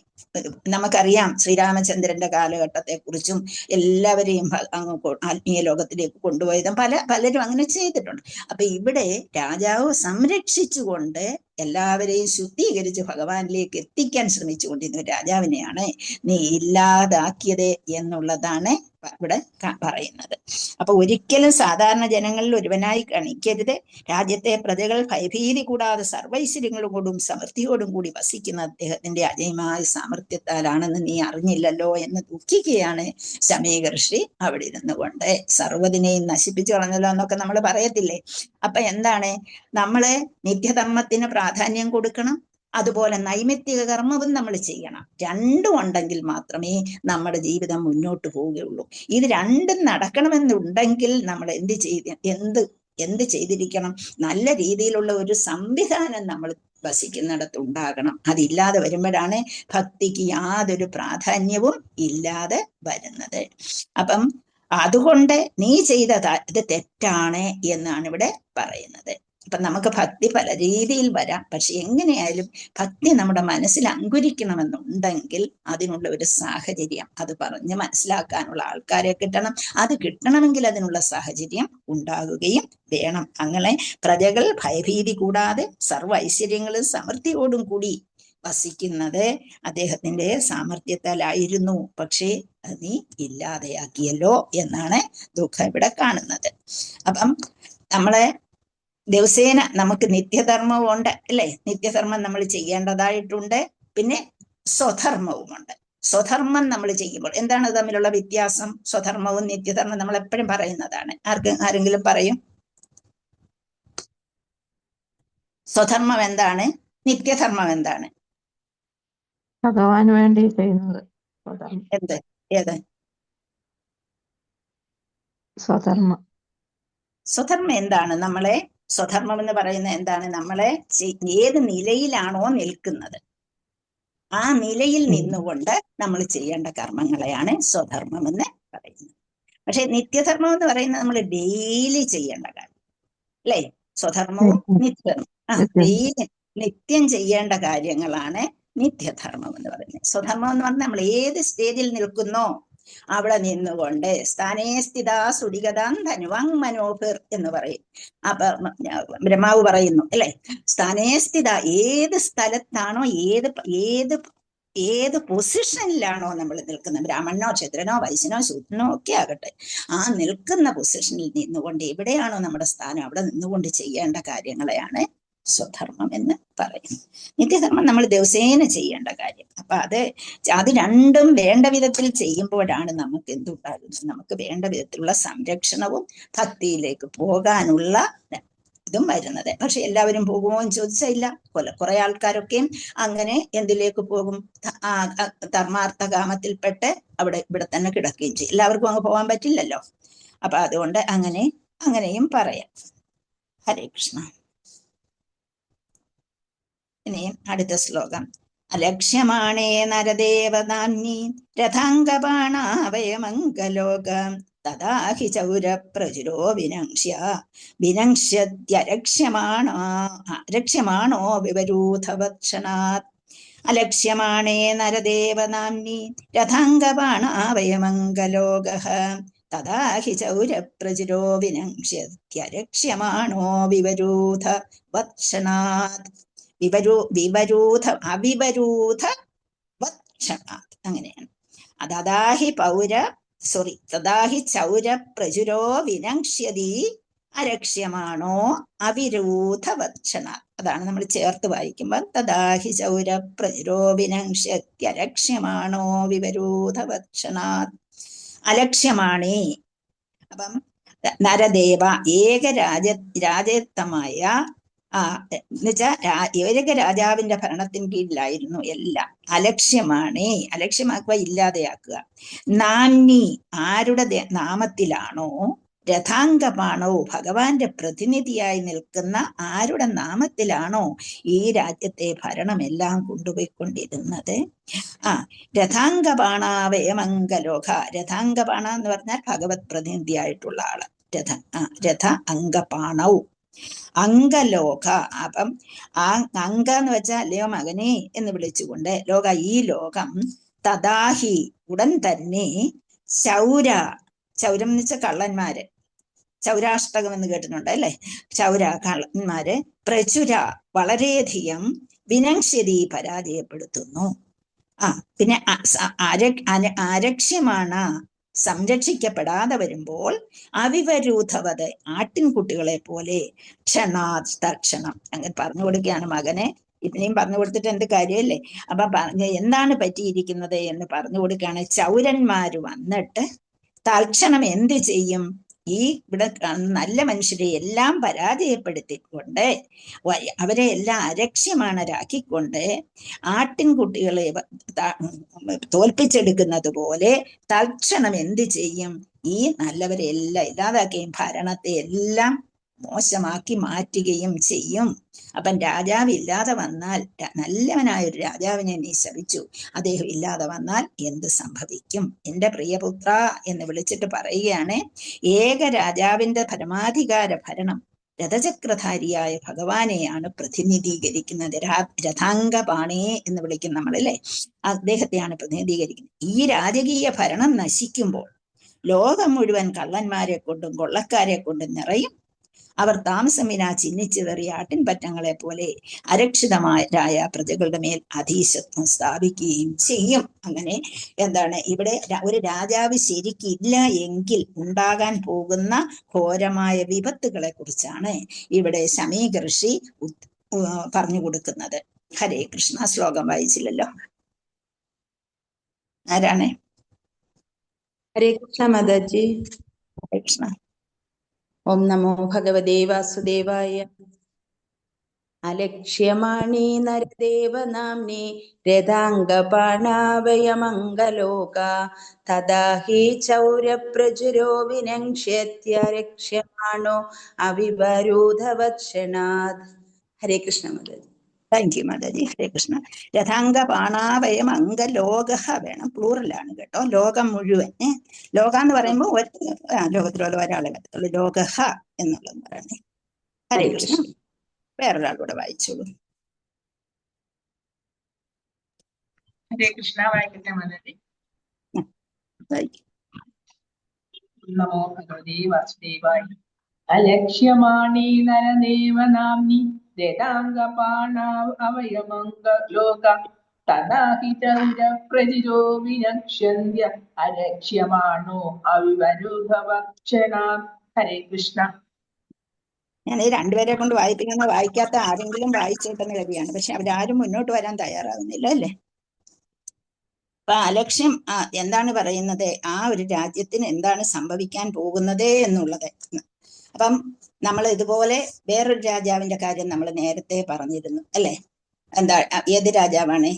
നമുക്കറിയാം. ശ്രീരാമചന്ദ്രന്റെ കാലഘട്ടത്തെ കുറിച്ചും എല്ലാവരെയും ആത്മീയ ലോകത്തിലേക്ക് കൊണ്ടുപോയതും പലരും അങ്ങനെ ചെയ്തിട്ടുണ്ട്. അപ്പൊ ഇവിടെ രാജാവ് സംരക്ഷിച്ചുകൊണ്ട് എല്ലാവരെയും ശുദ്ധീകരിച്ച് ഭഗവാനിലേക്ക് എത്തിക്കാൻ ശ്രമിച്ചുകൊണ്ടിരുന്ന രാജാവിനെയാണ് നീ ഇല്ലാതാക്കിയത് എന്നുള്ളതാണ് ഇവിടെ പറയുന്നത്. അപ്പൊ ഒരിക്കലും സാധാരണ ജനങ്ങളിൽ ഒരുവനായി കാണിക്കരുത്. രാജ്യത്തെ പ്രജകൾ ഭയഭീതി കൂടാതെ സർവൈശ്വര്യങ്ങളും കൊണ്ടും സമൃദ്ധിയോടും കൂടി വസിക്കുന്ന അദ്ദേഹത്തിന്റെ അജയമായ സാമർഥ്യത്താലാണെന്ന് നീ അറിഞ്ഞില്ലല്ലോ എന്ന് ദുഃഖിക്കുകയാണ് ശമീകർഷി അവിടെ ഇരുന്നുകൊണ്ട്. സർവ്വതിനെയും നശിപ്പിച്ചു കളഞ്ഞല്ലോ എന്നൊക്കെ നമ്മൾ പറയത്തില്ലേ? അപ്പൊ എന്താണ്? നമ്മള് നിത്യധർമ്മത്തിന് പ്രാധാന്യം കൊടുക്കണം. അതുപോലെ നൈമിത്തിക കർമ്മവും നമ്മൾ ചെയ്യണം. രണ്ടും ഉണ്ടെങ്കിൽ മാത്രമേ നമ്മുടെ ജീവിതം മുന്നോട്ട് പോവുകയുള്ളൂ. ഇത് രണ്ടും നടക്കണമെന്നുണ്ടെങ്കിൽ നമ്മൾ എന്ത് ചെയ്തിരിക്കണം? നല്ല രീതിയിലുള്ള ഒരു സംവിധാനം നമ്മൾ വസിക്കുന്നിടത്ത് ഉണ്ടാകണം. അതില്ലാതെ വരുമ്പോഴാണ് ഭക്തിക്ക് യാതൊരു പ്രാധാന്യവും ഇല്ലാതെ വരുന്നത്. അപ്പം അതുകൊണ്ട് നീ ചെയ്തത് തെറ്റാണ് എന്നാണ് ഇവിടെ പറയുന്നത്. അപ്പൊ നമുക്ക് ഭക്തി പല രീതിയിൽ വരാം. പക്ഷെ എങ്ങനെയായാലും ഭക്തി നമ്മുടെ മനസ്സിൽ അങ്കുരിക്കണമെന്നുണ്ടെങ്കിൽ അതിനുള്ള ഒരു സാഹചര്യം, അത് പറഞ്ഞ് മനസ്സിലാക്കാനുള്ള ആൾക്കാരെ കിട്ടണം. അത് കിട്ടണമെങ്കിൽ അതിനുള്ള സാഹചര്യം ഉണ്ടാകുകയും വേണം. അങ്ങനെ പ്രജകൾ ഭയഭീതി കൂടാതെ സർവ്വ ഐശ്വര്യങ്ങളും സമൃദ്ധിയോടും കൂടി വസിക്കുന്നത് അദ്ദേഹത്തിന്റെ സാമർഥ്യത്താലായിരുന്നു. പക്ഷേ അത് നീ ഇല്ലാതെയാക്കിയല്ലോ എന്നാണ് ദുഃഖം ഇവിടെ കാണുന്നത്. അപ്പം നമ്മളെ ദിവസേന നമുക്ക് നിത്യധർമ്മവും ഉണ്ട് അല്ലെ? നിത്യധർമ്മം നമ്മൾ ചെയ്യേണ്ടതായിട്ടുണ്ട്. പിന്നെ സ്വധർമ്മവുമുണ്ട്. സ്വധർമ്മം നമ്മൾ ചെയ്യുമ്പോൾ എന്താണ് തമ്മിലുള്ള വ്യത്യാസം? സ്വധർമ്മവും നിത്യധർമ്മം നമ്മൾ എപ്പോഴും പറയുന്നതാണ്. ആരെങ്കിലും പറയും? സ്വധർമ്മം എന്താണ്? നിത്യധർമ്മം എന്താണ്? ഭഗവാന് വേണ്ടി ചെയ്യുന്നത് എന്ത്? ഏത്? സ്വധർമ്മം. സ്വധർമ്മം എന്താണ്? സ്വധർമ്മം എന്ന് പറയുന്നത് എന്താണ്? നമ്മളെ ഏത് നിലയിലാണോ നിൽക്കുന്നത് ആ നിലയിൽ നിന്നുകൊണ്ട് നമ്മൾ ചെയ്യേണ്ട കർമ്മങ്ങളെയാണ് സ്വധർമ്മം എന്ന് പറയുന്നത്. പക്ഷെ നിത്യധർമ്മം എന്ന് പറയുന്നത് നമ്മൾ ഡെയിലി ചെയ്യേണ്ട കാര്യം അല്ലേ? സ്വധർമ്മവും നിത്യധർമ്മം ഡെയിലി നിത്യം ചെയ്യേണ്ട കാര്യങ്ങളാണ് നിത്യധർമ്മം എന്ന് പറയുന്നത്. സ്വധർമ്മം എന്ന് പറഞ്ഞാൽ നമ്മൾ ഏത് സ്റ്റേജിൽ നിൽക്കുന്നോ അവിടെ നിന്നുകൊണ്ട് സ്ഥാനേ സ്ഥിത സുടികതാം ധനുവാങ് മനോഭിർ എന്ന് പറയും. അപ്പൊ ബ്രഹ്മാവ് പറയുന്നു അല്ലെ, സ്ഥാനേ സ്ഥിത, ഏത് സ്ഥലത്താണോ ഏത് പൊസിഷനിലാണോ നമ്മൾ നിൽക്കുന്നത്, ബ്രാഹ്മണനോ ക്ഷത്രനോ വൈശ്യനോ ശൂദ്രനോ ഒക്കെ ആകട്ടെ, ആ നിൽക്കുന്ന പൊസിഷനിൽ നിന്നുകൊണ്ട് എവിടെയാണോ നമ്മുടെ സ്ഥാനം അവിടെ നിന്നുകൊണ്ട് ചെയ്യേണ്ട കാര്യങ്ങളെയാണ് സ്വധർമ്മം എന്ന് പറയുന്നു. നിത്യധർമ്മം നമ്മൾ ദിവസേന ചെയ്യേണ്ട കാര്യം. അപ്പൊ അത് രണ്ടും വേണ്ട വിധത്തിൽ ചെയ്യുമ്പോഴാണ് നമുക്ക് എന്തുണ്ടാകുന്നത്? നമുക്ക് വേണ്ട വിധത്തിലുള്ള സംരക്ഷണവും ഭക്തിയിലേക്ക് പോകാനുള്ള ഇതും വരുന്നത്. പക്ഷെ എല്ലാവരും പോകുമോ എന്ന് ചോദിച്ചാൽ ഇല്ല. കുറെ ആൾക്കാരൊക്കെയും അങ്ങനെ എന്തിലേക്ക് പോകും? ധർമാർത്ഥകാമത്തിൽപ്പെട്ട് ഇവിടെ തന്നെ കിടക്കുകയും ചെയ്യും. എല്ലാവർക്കും അങ്ങ് പോകാൻ പറ്റില്ലല്ലോ. അപ്പൊ അതുകൊണ്ട് അങ്ങനെയും പറയാം. ഹരേ കൃഷ്ണ. ഇനി അടുത്ത ശ്ലോകം. അലക്ഷ്യമാണേ നരദേവതാന്നി രഥാംഗബാണാവയമംഗലോകം തഥാഹി ചൗരപ്രചുരോ വിനക്ഷ്യദ്യരക്ഷ്യമാണോ വിവരൂഥവക്ഷണാത്. അലക്ഷ്യമാണേ നരദേവനാംനി രഥാംഗബാണാവയമംഗലോകഃ തഥാഹി ചൗരപ്രചുരോ വിനക്ഷ്യദ്യരക്ഷ്യമാണോ വിവരൂഥവക്ഷണാത്. അവിവരൂഥ വക്ഷണാത് അങ്ങനെയാണ്. തഥാഹി ചൗര പ്രചുരോ വിനക്ഷ്യതി അരക്ഷ്യമാണോ അവിരൂഥ വക്ഷണാത്. അതാണ് നമ്മൾ ചേർത്ത് വായിക്കുമ്പോൾ തഥാഹി ചൗര പ്രചുരോ വിനക്ഷ്യത്യരക്ഷ്യമാണോ വിവരൂഥ വക്ഷണാത്. അലക്ഷ്യമാണേ. അപ്പം നരദേവ രാജത്വമായ എന്നുവെച്ചാൽ ഏക രാജാവിന്റെ ഭരണത്തിന് കീഴിലായിരുന്നു എല്ലാം. അലക്ഷ്യമാക്കുക, ഇല്ലാതെയാക്കുക. നാന്നി, ആരുടെ നാമത്തിലാണോ, രഥാംഗപാണോ, ഭഗവാന്റെ പ്രതിനിധിയായി നിൽക്കുന്ന ആരുടെ നാമത്തിലാണോ ഈ രാജ്യത്തെ ഭരണമെല്ലാം കൊണ്ടുപോയിക്കൊണ്ടിരുന്നത്. രഥാംഗപാണാവയമംഗലോക. രഥാംഗപാണ എന്ന് പറഞ്ഞാൽ ഭഗവത് പ്രതിനിധിയായിട്ടുള്ള ആള്. രഥ അംഗപാണൗ അംഗലോക. അപ്പം അംഗ എന്ന് വെച്ചാൽ അല്ലയോ മകനെ എന്ന് വിളിച്ചുകൊണ്ട് ഈ ലോകം തഥാഹി ഉടൻ തന്നെ ചൗരം എന്ന് വെച്ചാൽ കള്ളന്മാര്, ചൗരാഷ്ടകം എന്ന് കേട്ടിട്ടുണ്ട് അല്ലെ? കള്ളന്മാര് പ്രചുര വളരെയധികം വിനക്ഷ്യതി പരാജയപ്പെടുത്തുന്നു. പിന്നെ ആരക്ഷ്യമാണ് സംരക്ഷിക്കപ്പെടാതെ വരുമ്പോൾ അവിവരൂഥവത് ആട്ടിൻകുട്ടികളെ പോലെ തക്ഷണം അങ്ങനെ പറഞ്ഞു കൊടുക്കുകയാണ് മകനെ. ഇതിനെയും പറഞ്ഞു കൊടുത്തിട്ട് എന്ത് കാര്യമല്ലേ? അപ്പൊ എന്താണ് പറ്റിയിരിക്കുന്നത് എന്ന് പറഞ്ഞു കൊടുക്കുകയാണ്. ചൗരന്മാര് വന്നിട്ട് തൽക്ഷണം എന്ത് ചെയ്യും? ഈ ഇവിടെ കാണുന്ന നല്ല മനുഷ്യരെ എല്ലാം പരാജയപ്പെടുത്തിക്കൊണ്ട് അവരെ എല്ലാം അരക്ഷ്യമാണരാക്കിക്കൊണ്ട് ആട്ടിൻകുട്ടികളെ തോൽപ്പിച്ചെടുക്കുന്നത് പോലെ തൽക്ഷണം എന്ത് ചെയ്യും? ഈ നല്ലവരെ എല്ലാം ഇല്ലാതാക്കുകയും ഭരണത്തെ എല്ലാം മോശമാക്കി മാറ്റുകയും ചെയ്യും. അപ്പം രാജാവ് ഇല്ലാതെ വന്നാൽ, നല്ലവനായ ഒരു രാജാവിനെ നീ ശപിച്ചു, അദ്ദേഹം ഇല്ലാതെ വന്നാൽ എന്ത് സംഭവിക്കും? എൻ്റെ പ്രിയപുത്ര എന്ന് വിളിച്ചിട്ട് പറയുകയാണ്, ഏക രാജാവിന്റെ പരമാധികാര ഭരണം രഥചക്രധാരിയായ ഭഗവാനെയാണ് പ്രതിനിധീകരിക്കുന്നത്. രഥാംഗപാണേ എന്ന് വിളിക്കും നമ്മളല്ലേ, അദ്ദേഹത്തെയാണ് പ്രതിനിധീകരിക്കുന്നത്. ഈ രാജകീയ ഭരണം നശിക്കുമ്പോൾ ലോകം മുഴുവൻ കള്ളന്മാരെ കൊണ്ടും കൊള്ളക്കാരെ കൊണ്ടും നിറയും. അവർ താമസം വിനാ ചിഹ്നിച്ചിതറിയ ആട്ടിൻപറ്റങ്ങളെ പോലെ അരക്ഷിതമാരായ പ്രജകളുടെ മേൽ അധീശത്വം സ്ഥാപിക്കുകയും ചെയ്യും. അങ്ങനെ എന്താണ് ഇവിടെ ഒരു രാജാവ് ശരിക്കില്ല എങ്കിൽ ഉണ്ടാകാൻ പോകുന്ന ഘോരമായ വിപത്തുകളെ കുറിച്ചാണ് ഇവിടെ ശമീക ഋഷി പറഞ്ഞു കൊടുക്കുന്നത്. ഹരേ കൃഷ്ണ. ശ്ലോകം വായിച്ചില്ലല്ലോ, ആരാണ്? ഹരേ കൃഷ്ണ മാതാജി. ഹരേ കൃഷ്ണ. ഓം നമോ ഭഗവതേ വാസുദേവായ. അലക്ഷ്യമാണീ നരദേവ നാംനി രഥാംഗപാണാവയമംഗലോക തഥാ ഹി ചൗരപ്രചുരോ വിനക്ഷ്യത്യരക്ഷ്യമാണോ അവിവരൂധവക്ഷണാത്. ഹരേ കൃഷ്ണ മാതാജി. Thank you Mataji. ഹരേ കൃഷ്ണ. രഥാംഗപാണാവയം അംഗലോക വേണം, പ്ലൂറലാണ് കേട്ടോ. ലോകം മുഴുവൻ. ലോക എന്ന് പറയുമ്പോൾ ലോകത്തിലുള്ള ഒരാളെ വരത്തുള്ളൂ. ലോക എന്നുള്ളത് പറയണേ. ഹരേ കൃഷ്ണ. വേറൊരാളൂടെ വായിച്ചോളൂ. ഹരേ കൃഷ്ണ. വായിക്കട്ടെ മാതാജി. നമോ ഭഗവതേ വാസുദേവായ. അലക്ഷ്യമാണീ നരദേവ നാംനി രഥാംഗപാണാവയമംഗലോക തഥാ ഹി ചൗരപ്രചുരോ വിനക്ഷ്യന്ത്യ അലക്ഷ്യമാണോ അവിവരുധവക്ഷണാത്. ഹരേ കൃഷ്ണ. ഞാൻ ഈ രണ്ടുപേരെ കൊണ്ട് വായിപ്പിക്കുന്ന, വായിക്കാത്ത ആരെങ്കിലും വായിച്ചോട്ടെന്ന് കരുതിയാണ്. പക്ഷെ അവരാരും മുന്നോട്ട് വരാൻ തയ്യാറാകുന്നില്ല അല്ലേ. അപ്പൊ അലക്ഷ്യം എന്താണ് പറയുന്നത്? ആ ഒരു രാജ്യത്തിന് എന്താണ് സംഭവിക്കാൻ പോകുന്നത് എന്നുള്ളത്. അപ്പം നമ്മൾ ഇതുപോലെ വേറൊരു രാജാവിന്റെ കാര്യം നമ്മൾ നേരത്തെ പറഞ്ഞിരുന്നു അല്ലെ. എന്താ, ഏത് രാജാവാണ്?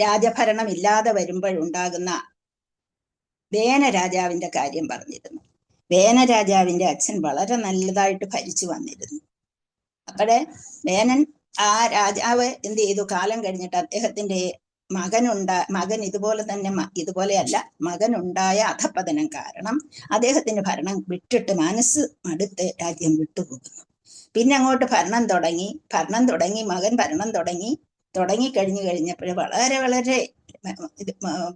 രാജഭരണം ഇല്ലാതെ വരുമ്പോഴുണ്ടാകുന്ന വേന രാജാവിന്റെ കാര്യം പറഞ്ഞിരുന്നു. വേന രാജാവിന്റെ അച്ഛൻ വളരെ നല്ലതായിട്ട് ഭരിച്ചു വന്നിരുന്നു. അപ്പോഴേ വേനൻ ആ രാജാവ് എന്ത് ചെയ്തു? കാലം കഴിഞ്ഞിട്ട് അദ്ദേഹത്തിന്റെ മകൻ ഇതുപോലെ തന്നെ, ഇതുപോലെയല്ല, മകനുണ്ടായ അധപ്പതനം കാരണം അദ്ദേഹത്തിന് ഭരണം വിട്ടിട്ട് മനസ്സ് മടുത്ത് രാജ്യം വിട്ടുപോകുന്നു. പിന്നെ അങ്ങോട്ട് ഭരണം തുടങ്ങി മകൻ ഭരണം തുടങ്ങിക്കഴിഞ്ഞു കഴിഞ്ഞപ്പോൾ വളരെ വളരെ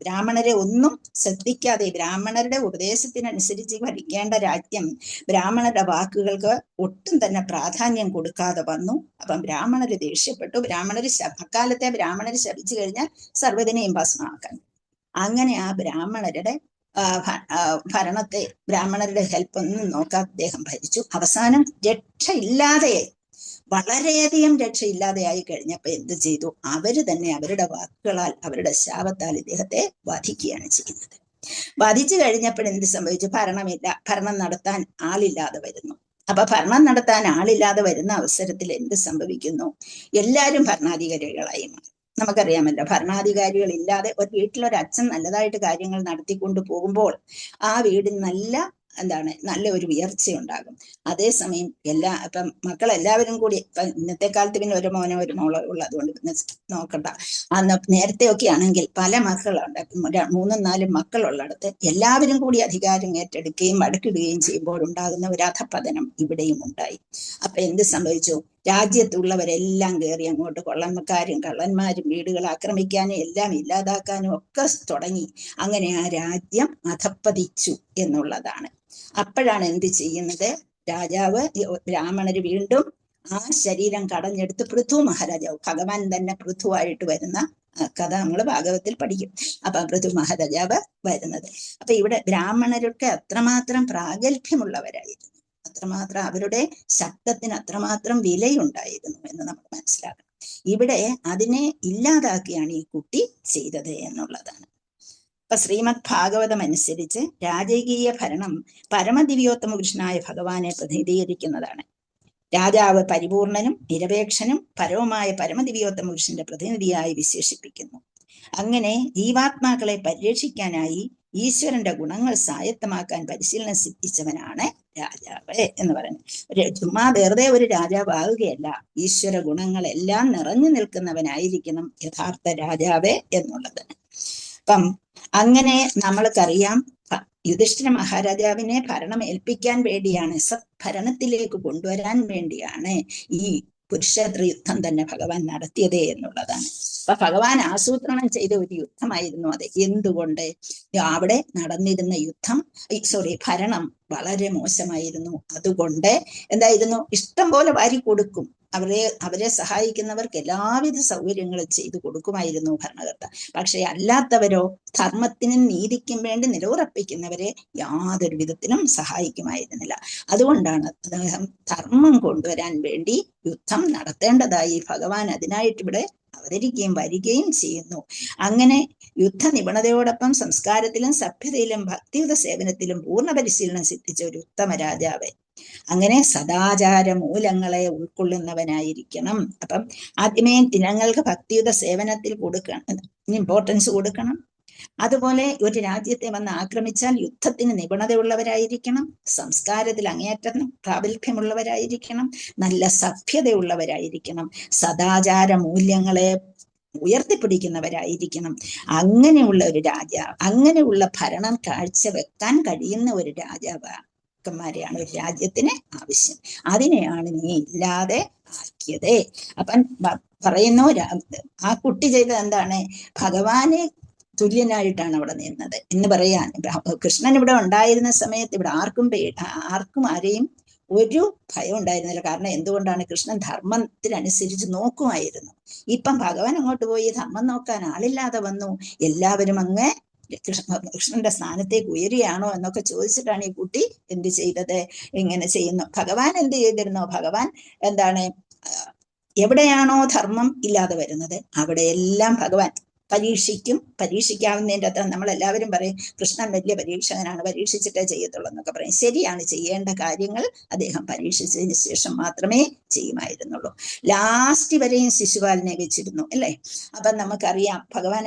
ബ്രാഹ്മണരെ ഒന്നും ശ്രദ്ധിക്കാതെ, ബ്രാഹ്മണരുടെ ഉപദേശത്തിനനുസരിച്ച് ഭരിക്കേണ്ട രാജ്യം ബ്രാഹ്മണരുടെ വാക്കുകൾക്ക് ഒട്ടും തന്നെ പ്രാധാന്യം കൊടുക്കാതെ വന്നു. അപ്പം ബ്രാഹ്മണര് ദേഷ്യപ്പെട്ടു. അക്കാലത്തെ ബ്രാഹ്മണര് ശപിച്ചു കഴിഞ്ഞാൽ സർവ്വതിനെയും ഭസ്മമാക്കാൻ. അങ്ങനെ ആ ബ്രാഹ്മണരുടെ ഭരണത്തെ ബ്രാഹ്മണരുടെ ഹെൽപ്പ് ഒന്നും നോക്കാതെ അദ്ദേഹം ഭരിച്ചു. അവസാനം രക്ഷയില്ലാതെയായി, വളരെയധികം രക്ഷയില്ലാതെയായി കഴിഞ്ഞപ്പോൾ എന്ത് ചെയ്തു? അവര് തന്നെ അവരുടെ വാക്കുകളാൽ, അവരുടെ ശാപത്താൽ ഇദ്ദേഹത്തെ വധിക്കുകയാണ് ചെയ്യുന്നത്. വധിച്ചു കഴിഞ്ഞപ്പോൾ എന്ത് സംഭവിച്ചു? ഭരണം നടത്താൻ ആളില്ലാതെ വരുന്നു. അപ്പൊ ഭരണം നടത്താൻ ആളില്ലാതെ വരുന്ന അവസരത്തിൽ എന്ത് സംഭവിക്കുന്നു? എല്ലാവരും ഭരണാധികാരികളായി മാറും. നമുക്കറിയാമല്ലോ, ഭരണാധികാരികൾ ഇല്ലാതെ ഒരു വീട്ടിലൊരച്ഛൻ നല്ലതായിട്ട് കാര്യങ്ങൾ നടത്തിക്കൊണ്ട് പോകുമ്പോൾ ആ വീടിന് നല്ല ഒരു ഉയർച്ചയുണ്ടാകും. അതേസമയം ഇപ്പം മക്കളെല്ലാവരും കൂടി, ഇപ്പം ഇന്നത്തെ കാലത്ത് പിന്നെ ഒരു മോനോ ഒരു മോളോ ഉള്ളതുകൊണ്ട് പിന്നെ നോക്കണ്ട. അന്ന് നേരത്തെയൊക്കെ ആണെങ്കിൽ പല മക്കളുണ്ട്, 3-4 മക്കളുള്ളിടത്ത് എല്ലാവരും കൂടി അധികാരം ഏറ്റെടുക്കുകയും വടക്കിടുകയും ചെയ്യുമ്പോൾ ഉണ്ടാകുന്ന ഒരു അധപ്പതനം ഇവിടെയും ഉണ്ടായി. അപ്പൊ എന്ത് സംഭവിച്ചു? രാജ്യത്തുള്ളവരെല്ലാം കയറി അങ്ങോട്ട് കൊള്ളന്മാരും കള്ളന്മാരും വീടുകൾ ആക്രമിക്കാനും എല്ലാം ഇല്ലാതാക്കാനും ഒക്കെ തുടങ്ങി. അങ്ങനെ ആ രാജ്യം അധപ്പതിച്ചു എന്നുള്ളതാണ്. അപ്പോഴാണ് എന്ത് ചെയ്യുന്നത്? രാജാവ്, ബ്രാഹ്മണര് വീണ്ടും ആ ശരീരം കടഞ്ഞെടുത്ത് പൃഥു മഹാരാജാവ്, ഭഗവാൻ തന്നെ പൃഥുവായിട്ട് വരുന്ന കഥ നമ്മൾ ഭാഗവത്തിൽ പഠിക്കും. അപ്പൊ പൃഥു മഹാരാജാവ് വരുന്നത്. അപ്പൊ ഇവിടെ ബ്രാഹ്മണരൊക്കെ അത്രമാത്രം പ്രാഗൽഭ്യമുള്ളവരായിരുന്നു, അത്രമാത്രം അവരുടെ ശബ്ദത്തിന് അത്രമാത്രം വിലയുണ്ടായിരുന്നു എന്ന് നമ്മൾ മനസ്സിലാക്കണം. ഇവിടെ അതിനെ ഇല്ലാതാക്കിയാണ് ഈ കുട്ടി ചെയ്തത് എന്നുള്ളതാണ്. ഇപ്പൊ ശ്രീമദ് ഭാഗവതം അനുസരിച്ച് രാജകീയ ഭരണം പരമദിവ്യോത്തമ പുരുഷനായ ഭഗവാനെ പ്രതിനിധീകരിക്കുന്നതാണ്. രാജാവ് പരിപൂർണനും നിരപേക്ഷനും പരവുമായ പരമദിവ്യോത്തമ പുരുഷന്റെ പ്രതിനിധിയായി വിശേഷിപ്പിക്കുന്നു. അങ്ങനെ ജീവാത്മാക്കളെ പരിരക്ഷിക്കാനായി ഈശ്വരന്റെ ഗുണങ്ങൾ സ്വായത്തമാക്കാൻ പരിശീലനം സിദ്ധിച്ചവനാണ് രാജാവ് എന്ന് പറയുന്നത്. ചുമ്മാ വെറുതെ ഒരു രാജാവ് ആവുകയല്ല, ഈശ്വര ഗുണങ്ങളെല്ലാം നിറഞ്ഞു നിൽക്കുന്നവനായിരിക്കണം യഥാർത്ഥ രാജാവ് എന്നുള്ളത്. അപ്പം അങ്ങനെ നമ്മൾക്കറിയാം, യുധിഷ്ഠിര മഹാരാജാവിനെ ഭരണം ഏൽപ്പിക്കാൻ വേണ്ടിയാണ്, സത്ഭരണത്തിലേക്ക് കൊണ്ടുവരാൻ വേണ്ടിയാണ് ഈ കുരുക്ഷേത്ര യുദ്ധം തന്നെ ഭഗവാൻ നടത്തിയത് എന്നുള്ളതാണ്. അപ്പൊ ഭഗവാൻ ആസൂത്രണം ചെയ്ത ഒരു യുദ്ധമായിരുന്നു അത്. എന്തുകൊണ്ട്? അവിടെ നടന്നിരുന്ന ഭരണം വളരെ മോശമായിരുന്നു. അതുകൊണ്ട് എന്തായിരുന്നു, ഇഷ്ടം പോലെ വാരി കൊടുക്കും, അവരെ സഹായിക്കുന്നവർക്ക് എല്ലാവിധ സൗകര്യങ്ങളും ചെയ്തു കൊടുക്കുമായിരുന്നു ഭരണകർത്ത. പക്ഷെ അല്ലാത്തവരോ, ധർമ്മത്തിനും നീതിക്കും വേണ്ടി നിലയുറപ്പിക്കുന്നവരെ യാതൊരു വിധത്തിലും സഹായിക്കുമായിരുന്നില്ല. അതുകൊണ്ടാണ് അദ്ദേഹം ധർമ്മം കൊണ്ടുവരാൻ വേണ്ടി യുദ്ധം നടത്തേണ്ടതായി ഭഗവാൻ അതിനായിട്ട് ഇവിടെ അവതരിക്കുകയും വരികയും ചെയ്യുന്നു. അങ്ങനെ യുദ്ധ നിപുണതയോടൊപ്പം സംസ്കാരത്തിലും സഭ്യതയിലും ഭക്തിയുത സേവനത്തിലും പൂർണ്ണ പരിശീലനം സിദ്ധിച്ച ഒരു ഉത്തമ രാജാവ്. അങ്ങനെ സദാചാര മൂലങ്ങളെ ഉൾക്കൊള്ളുന്നവനായിരിക്കണം. അപ്പം ആദ്യമേ ജനങ്ങൾക്ക് ഭക്തിയുത സേവനത്തിൽ ഇമ്പോർട്ടൻസ് കൊടുക്കണം. അതുപോലെ ഒരു രാജ്യത്തെ വന്ന് ആക്രമിച്ചാൽ യുദ്ധത്തിന് നിപുണതയുള്ളവരായിരിക്കണം, സംസ്കാരത്തിൽ അങ്ങേയറ്റം പ്രാഗൽഭ്യമുള്ളവരായിരിക്കണം, നല്ല സഭ്യതയുള്ളവരായിരിക്കണം, സദാചാര മൂല്യങ്ങളെ ഉയർത്തിപ്പിടിക്കുന്നവരായിരിക്കണം. അങ്ങനെയുള്ള ഒരു രാജാവ്, അങ്ങനെയുള്ള ഭരണം കാഴ്ചവെക്കാൻ കഴിയുന്ന ഒരു രാജാക്കന്മാരെയാണ് ഒരു രാജ്യത്തിന് ആവശ്യം. അതിനെയാണ് നീ ഇല്ലാതെ ആക്കിയത്. അപ്പം പറയുന്നു, ആ കുട്ടി ചെയ്തത് എന്താണ്? ഭഗവാനെ തുല്യനായിട്ടാണ് അവിടെ നിന്നത് എന്ന് പറയാൻ. കൃഷ്ണൻ ഇവിടെ ഉണ്ടായിരുന്ന സമയത്ത് ഇവിടെ ആർക്കും ആരെയും ഒരു ഭയം ഉണ്ടായിരുന്നില്ല. കാരണം എന്തുകൊണ്ടാണ്? കൃഷ്ണൻ ധർമ്മത്തിനനുസരിച്ച് നോക്കുമായിരുന്നു. ഇപ്പം ഭഗവാൻ അങ്ങോട്ട് പോയി ധർമ്മം നോക്കാൻ ആളില്ലാതെ വന്നു. എല്ലാവരും അങ്ങ് കൃഷ്ണന്റെ സ്ഥാനത്തേക്ക് ഉയരുകയാണോ എന്നൊക്കെ ചോദിച്ചിട്ടാണ് ഈ കുട്ടി എന്ത് ചെയ്തത്, ഇങ്ങനെ ചെയ്യുന്നു. ഭഗവാൻ എന്ത് ചെയ്തിരുന്നോ? ഭഗവാൻ എന്താണ്, എവിടെയാണോ ധർമ്മം ഇല്ലാതെ വരുന്നത് അവിടെയെല്ലാം ഭഗവാൻ പരീക്ഷിക്കാവുന്നതിൻ്റെ അത്ര നമ്മളെല്ലാവരും പറയും കൃഷ്ണൻ വലിയ പരീക്ഷകനാണ്, പരീക്ഷിച്ചിട്ടേ ചെയ്യത്തുള്ളൂ എന്നൊക്കെ പറയും. ശരിയാണ്, ചെയ്യേണ്ട കാര്യങ്ങൾ അദ്ദേഹം പരീക്ഷിച്ചതിന് ശേഷം മാത്രമേ ചെയ്യുമായിരുന്നുള്ളൂ. ലാസ്റ്റ് വരെയും ശിശുപാലനെ വെച്ചിരുന്നു, അല്ലേ? അപ്പം നമുക്കറിയാം ഭഗവാൻ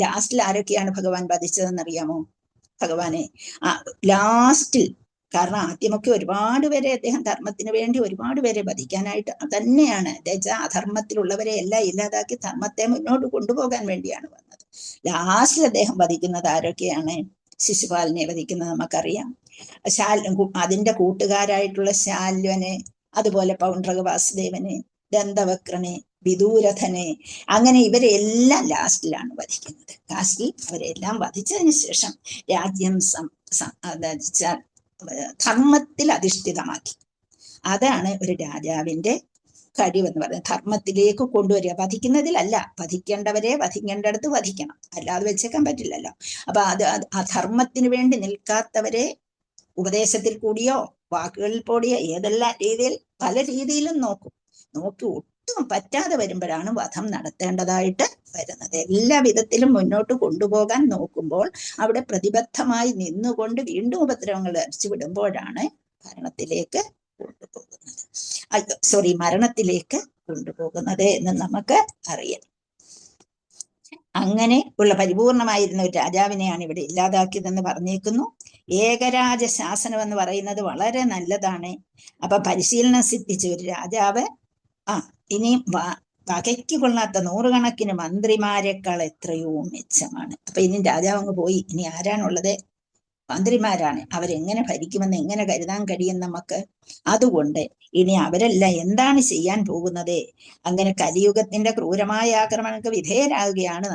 ലാസ്റ്റിൽ ആരൊക്കെയാണ് ഭഗവാൻ വധിച്ചതെന്നറിയാമോ? ഭഗവാനെ ലാസ്റ്റിൽ, കാരണം ആദ്യമൊക്കെ ഒരുപാട് പേരെ അദ്ദേഹം ധർമ്മത്തിന് വേണ്ടി ഒരുപാട് പേരെ വധിക്കാനായിട്ട് തന്നെയാണ്. എന്നുവെച്ചാൽ അധർമ്മത്തിലുള്ളവരെ എല്ലാം ഇല്ലാതാക്കി ധർമ്മത്തെ മുന്നോട്ട് കൊണ്ടുപോകാൻ വേണ്ടിയാണ് വന്നത്. ലാസ്റ്റിൽ അദ്ദേഹം വധിക്കുന്നത് ആരൊക്കെയാണ്? ശിശുപാലനെ വധിക്കുന്നത് നമുക്കറിയാം. അതിന്റെ കൂട്ടുകാരായിട്ടുള്ള ശാല്വനെ, അതുപോലെ പൗണ്ഡ്രക വാസുദേവനെ, ദന്തവക്രനെ, വിദൂരഥനെ, അങ്ങനെ ഇവരെല്ലാം ലാസ്റ്റിലാണ് വധിക്കുന്നത്. ലാസ്റ്റിൽ അവരെല്ലാം വധിച്ചതിന് ശേഷം രാജ്യം ധർമ്മത്തിൽ അധിഷ്ഠിതമാക്കി. അതാണ് ഒരു രാജാവിന്റെ കഴിവെന്ന് പറയുന്നത്. ധർമ്മത്തിലേക്ക് കൊണ്ടുവരിക, വധിക്കുന്നതിലല്ല. വധിക്കേണ്ടവരെ വധിക്കേണ്ടടുത്ത് വധിക്കണം, അല്ലാതെ വെച്ചേക്കാൻ പറ്റില്ലല്ലോ. അപ്പൊ ആ ധർമ്മത്തിന് വേണ്ടി നിൽക്കാത്തവരെ ഉപദേശത്തിൽ കൂടിയോ വാക്കുകളിൽ കൂടിയോ ഏതെല്ലാം രീതിയിൽ, പല രീതിയിലും നോക്കി ഒട്ടും പറ്റാതെ വരുമ്പോഴാണ് വധം നടത്തേണ്ടതായിട്ട് വരുന്നത്. എല്ലാ വിധത്തിലും മുന്നോട്ട് കൊണ്ടുപോകാൻ നോക്കുമ്പോൾ അവിടെ പ്രതിബദ്ധമായി നിന്നുകൊണ്ട് വീണ്ടും ഉപദ്രവങ്ങൾ അടിച്ചു വിടുമ്പോഴാണ് മരണത്തിലേക്ക് കൊണ്ടുപോകുന്നത് എന്ന് നമുക്ക് അറിയാം. അങ്ങനെ ഉള്ള പരിപൂർണമായിരുന്ന ഒരു രാജാവിനെയാണ് ഇവിടെ ഇല്ലാതാക്കിയതെന്ന് പറഞ്ഞേക്കുന്നു. ഏകരാജ ശാസനം എന്ന് പറയുന്നത് വളരെ നല്ലതാണ്. അപ്പൊ പരിശീലനം സിദ്ധിച്ച ഒരു രാജാവ് ഇനി വകയ്ക്ക് കൊള്ളാത്ത നൂറുകണക്കിന് മന്ത്രിമാരെക്കാൾ എത്രയോ മെച്ചമാണ്. അപ്പൊ ഇനി രാജാവ് അങ്ങ് പോയി, ഇനി ആരാണുള്ളത്? മന്ത്രിമാരാണ്. അവരെങ്ങനെ ഭരിക്കുമെന്ന് എങ്ങനെ കരുതാൻ കഴിയും നമുക്ക്? അതുകൊണ്ട് ഇനി അവരെല്ലാം എന്താണ് ചെയ്യാൻ പോകുന്നത്? അങ്ങനെ കലിയുഗത്തിന്റെ ക്രൂരമായ ആക്രമണങ്ങൾക്ക് വിധേയരാകുകയാണ്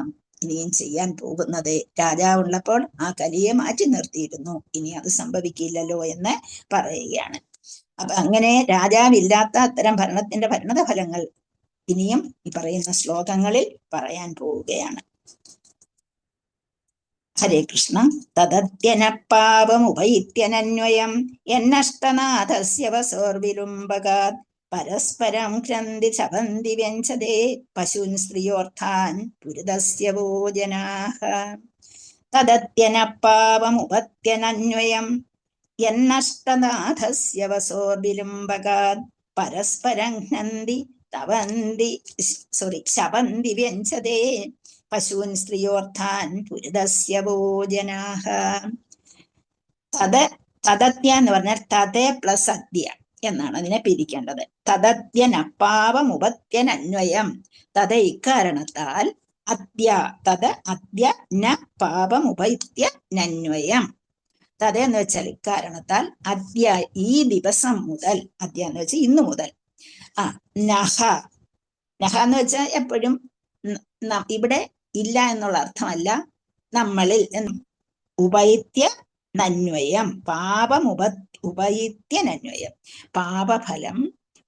ഇനിയും ചെയ്യാൻ പോകുന്നത്. രാജാവുള്ളപ്പോൾ ആ കലിയെ മാറ്റി നിർത്തിയിരുന്നു, ഇനി അത് സംഭവിക്കില്ലല്ലോ എന്ന് പറയുകയാണ്. അപ്പൊ അങ്ങനെ രാജാവില്ലാത്ത അത്തരം ഭരണത്തിന്റെ പരിണത ഫലങ്ങൾ ഇനിയും ഈ പറയുന്ന ശ്ലോകങ്ങളിൽ പറയാൻ പോവുകയാണ്. ഹരേ കൃഷ്ണ. തദദ്യനപാപമുപൈത്യനന്വയം എന്നഷ്ടനാഥസ്യ വസോർവിലുംബകാത് പരസ്പരം ഗ്രന്ഥി ചപന്തി വ്യഞ്ജതേ പശൂൻ സ്ത്രീയോർത്ഥാൻ പുരുതസ്യ ഭോജനാഃ തദത്യനപ്പാവമുപത്യനന്വയം യന്നഷ്ടനാഥസ്യ വസോർവിലുംബകാത് പരസ്പരം ഘ്നന്തി ശപന്തി വ്യഞ്ജതേ പശൂൻ സ്ത്രീയോർത്ഥാൻ പുരുതസ്യ ഭോജനാഃ. തദത്യ എന്ന് പറഞ്ഞാൽ തതേ പ്ലസ് അദ്യ എന്നാണ് അതിനെ പിരിക്കേണ്ടത്. തദത്യനപ്പാവമുപത്യനന്വയം, തത ഇക്കാരണത്താൽ, അദ്യ തത് അദ്യ ന പാപമുപൈത്യ നന്വയം. തത എന്ന് വെച്ചാൽ ഇക്കാരണത്താൽ, അദ്യ ഈ ദിവസം മുതൽ, അദ്യ എന്ന് വെച്ചാൽ ഇന്നു മുതൽ, നഹ നഹ എന്ന് വെച്ചാൽ എപ്പോഴും ഇവിടെ ഇല്ല എന്നുള്ള അർത്ഥമല്ല, നമ്മളിൽ ഉപൈത്യ നന്വയം, ഉപൈത്യ നന്വയം, പാപഫലം.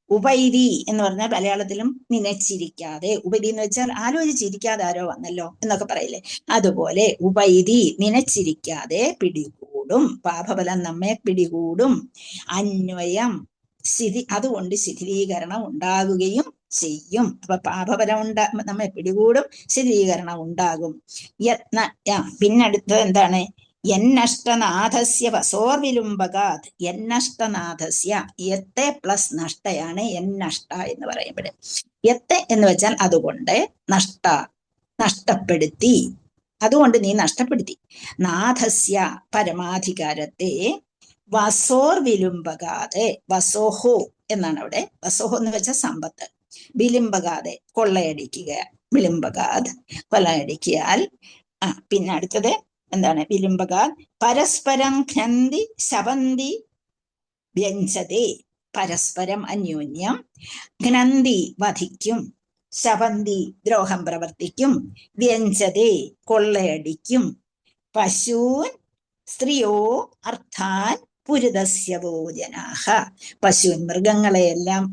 ഉപൈതി എന്ന് പറഞ്ഞാൽ മലയാളത്തിലും നനച്ചിരിക്കാതെ, ഉപൈതി എന്ന് വെച്ചാൽ ആലോചിച്ചിരിക്കാതെ ആരോ വന്നല്ലോ എന്നൊക്കെ പറയില്ലേ, അതുപോലെ ഉപൈതി നനച്ചിരിക്കാതെ പിടികൂടും, പാപഫലം നമ്മെ പിടികൂടും. അന്വയം അതുകൊണ്ട് ശിഥിലീകരണം ഉണ്ടാകുകയും ചെയ്യും. അപ്പൊ പാപഫലം നമ്മെ പിടികൂടും, ശിഥിലീകരണം ഉണ്ടാകും. പിന്നടുത്തത് എന്താണ്? യന്നഷ്ടനാഥസ്യ വസോർവിലുംബകാത്. യന്നഷ്ടനാഥസ്യ, യത്തെ പ്ലസ് നഷ്ടയാണ് യന്നഷ്ട എന്ന് പറയുമ്പോൾ. യത്തെ എന്ന് വെച്ചാൽ അതുകൊണ്ട്, നഷ്ടപ്പെടുത്തി, അതുകൊണ്ട് നീ നഷ്ടപ്പെടുത്തി. നാഥസ്യ പരമാധികാരത്തെ, വസോർ വിലുംബകാതെ, വസോഹോ എന്നാണ് അവിടെ. വസോഹോ എന്ന് വെച്ചാൽ സമ്പത്ത്. വിലുംബകാതെ കൊള്ളയടിക്കുക, വിലുംബകാത് കൊള്ളയടിക്കിയാൽ. പിന്നെ അടുത്തത് എന്താണ്? വിലുംബകാത് പരസ്പരം ഘ്നന്തി ശപന്തി വ്യഞ്ജതേ. പരസ്പരം അന്യോന്യം, ഘ്നന്തി വധിക്കും, ശപന്തി ദ്രോഹം പ്രവർത്തിക്കും, വ്യഞ്ജതേ കൊള്ളയടിക്കും, പശൂൻ സ്ത്രീയോ അർത്ഥാൻ പുരുതസ്യ ഭോജനാഃ. പശൂൻ മൃഗങ്ങളെയെല്ലാം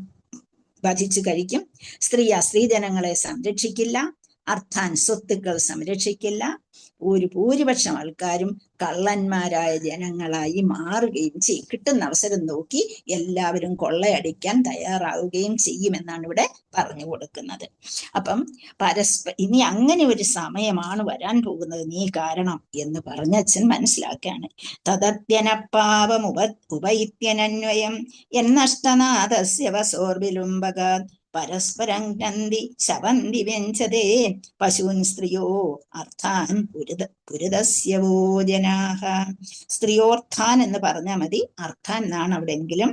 വധിച്ചു കഴിക്കും, സ്ത്രീജനങ്ങളെ സംരക്ഷിക്കില്ല, അർത്ഥാൻ സ്വത്തുക്കൾ സംരക്ഷിക്കില്ല. ഭൂരിപക്ഷം ആൾക്കാരും കള്ളന്മാരായ ജനങ്ങളായി മാറുകയും ചെയ്യും. കിട്ടുന്ന അവസരം നോക്കി എല്ലാവരും കൊള്ളയടിക്കാൻ തയ്യാറാവുകയും ചെയ്യുമെന്നാണ് ഇവിടെ പറഞ്ഞു കൊടുക്കുന്നത്. അപ്പം ഇനി അങ്ങനെ ഒരു സമയമാണ് വരാൻ പോകുന്നത്, നീ കാരണം എന്ന് പറഞ്ഞ അച്ഛൻ മനസ്സിലാക്കുകയാണ്. തദത്യനപ്പാവം ഉപൈത്യനന്വയം എന്നഷ്ടനാഥസ്യ വസോർവിലുംബകാത് പരസ്പരം ഗ്രന്ഥി ശപന്തി വ്യഞ്ജതേ പശൂൻ സ്ത്രീയോ അർത്ഥാൻ പുരുതസ്യ ഭോജനാഃ. സ്ത്രീയോർത്ഥാൻ എന്ന് പറഞ്ഞാൽ മതി, അർത്ഥാൻ എന്നാണ് അവിടെയെങ്കിലും.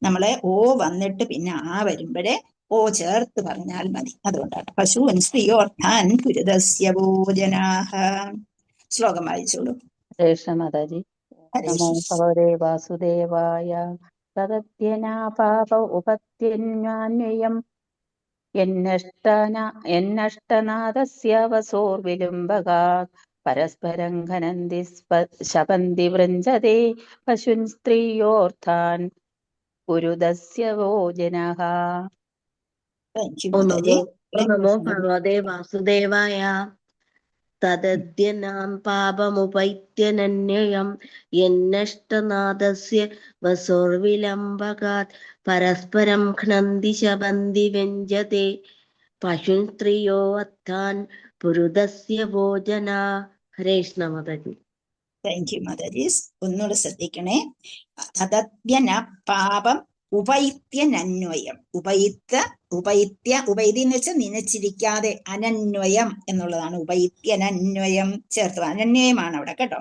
നമ്മളെ ഓ വന്നിട്ട് പിന്നെ ആ വരുമ്പോഴേ ഓ ചേർത്ത് പറഞ്ഞാൽ മതി. അതുകൊണ്ടാണ് പശൂൻ സ്ത്രീയോർത്ഥാൻ പുരുതസ്യ ഭോജനാഃ. ശ്ലോകം വായിച്ചോളൂ. മാതാജി. നമോ ഭഗവതേ വാസുദേവായ. തദത്യനാപാപ ഉപത്യന്വാന്വയം യന്നഷ്ടനാഥസ്യ വസോർവിലുംബകാത് പരസ്പരം ഘനന്തി ശപന്തി വൃഞ്ജതേ പശുൻ സ്ത്രീയോർത്ഥാൻ പുരുതസ്യ ഭോജനഃ. നമോ ഭഗവതേ വാസുദേവായ. തദദ്യനാം പാപമുപൈത്യനന്വയം യന്നഷ്ടനാഥസ്യ വസോർവിലംബകാത് പരസ്പരം ഘ്നന്തി ശപന്തി വ്യഞ്ജതേ പശുൻ സ്ത്രീയോ അർത്ഥാൻ പുരുതസ്യ ഭോജനാ. ഹരേ കൃഷ്ണ മാതാജി. Thank you Mataji. ഒന്നുകൂടെ ശ്രദ്ധിക്കണേ. തദദ്യന പാപം ഉപൈത്യനന്വയം. ഉപൈത്യ എന്ന് വെച്ചാൽ നനച്ചിരിക്കാതെ, അനന്വയം എന്നുള്ളതാണ്. ഉപൈത്യനന്വയം ചേർത്ത് അനന്വയമാണ് അവിടെ കേട്ടോ.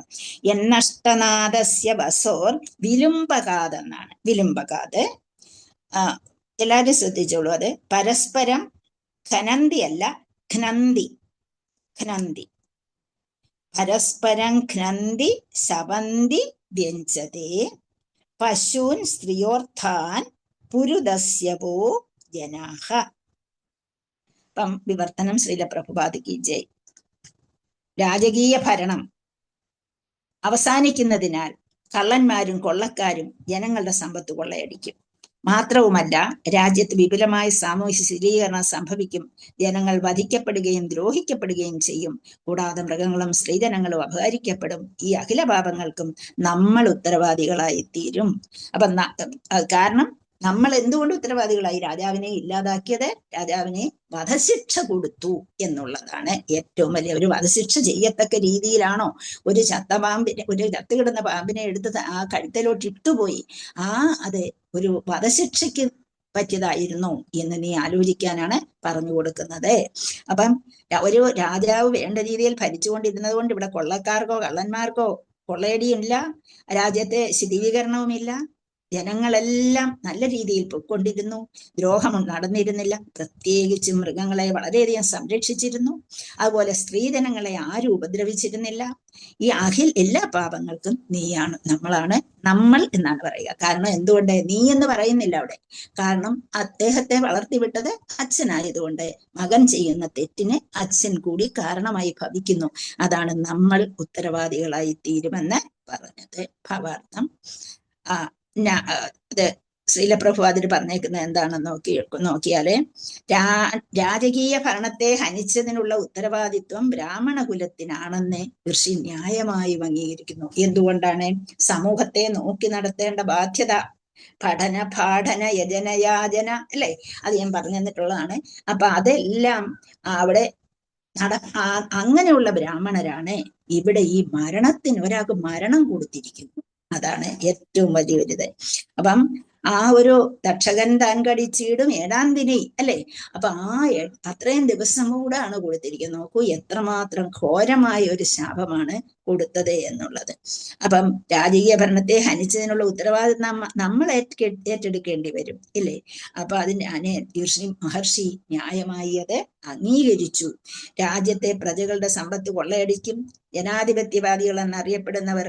എന്നഷ്ടനാഥസ്യ വസോർ വിലുംബകാത് എന്നാണ്. വിലുംബകാത് എല്ലാവരും ശ്രദ്ധിച്ചോളൂ. അത് പരസ്പരം ഘനന്തി അല്ല, ഘ്നന്തി. പരസ്പരം ഘ്നന്തി ശപന്തി വ്യഞ്ജതേ പശൂൻ സ്ത്രീയോർത്ഥാൻ പുരുതസ്യ ഭോജനാഃ. അപ്പം വിവർത്തനം ശ്രീല പ്രഭുപാദ് ജയ്. രാജകീയ ഭരണം അവസാനിക്കുന്നതിനാൽ കള്ളന്മാരും കൊള്ളക്കാരും ജനങ്ങളുടെ സമ്പത്ത് കൊള്ളയടിക്കും. മാത്രവുമല്ല, രാജ്യത്ത് വിപുലമായ സാമൂഹ്യ സ്ഥിരീകരണം സംഭവിക്കും. ജനങ്ങൾ വധിക്കപ്പെടുകയും ദ്രോഹിക്കപ്പെടുകയും ചെയ്യും. കൂടാതെ മൃഗങ്ങളും സ്ത്രീജനങ്ങളും അപഹരിക്കപ്പെടും. ഈ അഖില പാപങ്ങൾക്കും നമ്മൾ ഉത്തരവാദികളായി തീരും. അപ്പം കാരണം നമ്മൾ എന്തുകൊണ്ട് ഉത്തരവാദികളായി? രാജാവിനെ ഇല്ലാതാക്കിയത്, രാജാവിനെ വധശിക്ഷ കൊടുത്തു എന്നുള്ളതാണ് ഏറ്റവും വലിയ. ഒരു വധശിക്ഷ ചെയ്യത്തക്ക രീതിയിലാണോ ഒരു ചത്തുകിടന്ന പാമ്പിനെ എടുത്ത് ആ കഴുത്തിലോട്ട് ഇട്ടുപോയി? അത് ഒരു വധശിക്ഷയ്ക്ക് പറ്റിയതായിരുന്നോ എന്ന് നീ ആലോചിക്കാനാണ് പറഞ്ഞു കൊടുക്കുന്നത്. അപ്പം ഒരു രാജാവ് വേണ്ട രീതിയിൽ ഭരിച്ചുകൊണ്ടിരുന്നത് കൊണ്ട് ഇവിടെ കൊള്ളക്കാർക്കോ കള്ളന്മാർക്കോ കൊള്ളയടിയുമില്ല, രാജ്യത്തെ ശിഥിലീകരണവുമില്ല, ജനങ്ങളെല്ലാം നല്ല രീതിയിൽ പൊയ്ക്കൊണ്ടിരുന്നു, ദ്രോഹം നടന്നിരുന്നില്ല. പ്രത്യേകിച്ച് മൃഗങ്ങളെ വളരെയധികം സംരക്ഷിച്ചിരുന്നു. അതുപോലെ സ്ത്രീജനങ്ങളെ ആരും ഉപദ്രവിച്ചിരുന്നില്ല. ഈ എല്ലാ പാപങ്ങൾക്കും നീയാണ്, നമ്മൾ എന്നാണ് പറയുക. കാരണം എന്തുകൊണ്ട് നീ എന്ന് പറയുന്നില്ല അവിടെ? കാരണം അദ്ദേഹത്തെ വളർത്തിവിട്ടത് അച്ഛനായതുകൊണ്ട് മകൻ ചെയ്യുന്ന തെറ്റിന് അച്ഛൻ കൂടി കാരണമായി ഭവിക്കുന്നു. അതാണ് നമ്മൾ ഉത്തരവാദികളായി തീരുമെന്ന് പറഞ്ഞത്. ഭാവാർത്ഥം ഇത് ശ്രീലപ്രഭുപാദർ പറഞ്ഞേക്കുന്നത് എന്താണെന്ന് നോക്കിയാല്, രാജകീയ ഭരണത്തെ ഹനിച്ചതിനുള്ള ഉത്തരവാദിത്വം ബ്രാഹ്മണ കുലത്തിനാണെന്ന് ഋഷി ന്യായമായും അംഗീകരിക്കുന്നു. എന്തുകൊണ്ടാണ്? സമൂഹത്തെ നോക്കി നടത്തേണ്ട ബാധ്യത, പഠന പാഠന യജനയാചന അല്ലെ, അത് ഞാൻ പറഞ്ഞു തന്നിട്ടുള്ളതാണ്. അപ്പൊ അതെല്ലാം അവിടെ അങ്ങനെയുള്ള ബ്രാഹ്മണരാണ് ഇവിടെ ഈ ഒരാൾക്ക് മരണം കൊടുത്തിരിക്കുന്നു. അതാണ് ഏറ്റവും വലിയൊരിത്. അപ്പം ആ ഒരു തക്ഷകൻ താൻ കടിച്ചിടും ഏഴാം ദിനി അല്ലെ, അപ്പൊ അത്രയും ദിവസം കൂടാണ് കൊടുത്തിരിക്കുന്നത്. നോക്കൂ എത്രമാത്രം ഘോരമായ ഒരു ശാപമാണ് കൊടുത്തത് എന്നുള്ളത്. അപ്പം രാജകീയ ഭരണത്തെ ഹനിച്ചതിനുള്ള ഉത്തരവാദിത്വം നമ്മൾ ഏറ്റെടുക്കേണ്ടി വരും ഇല്ലേ? അപ്പൊ അതിന് മഹർഷി ന്യായമായി അത് അംഗീകരിച്ചു. രാജ്യത്തെ പ്രജകളുടെ സമ്പത്ത് കൊള്ളയടിക്കും, ജനാധിപത്യവാദികൾ എന്നറിയപ്പെടുന്നവർ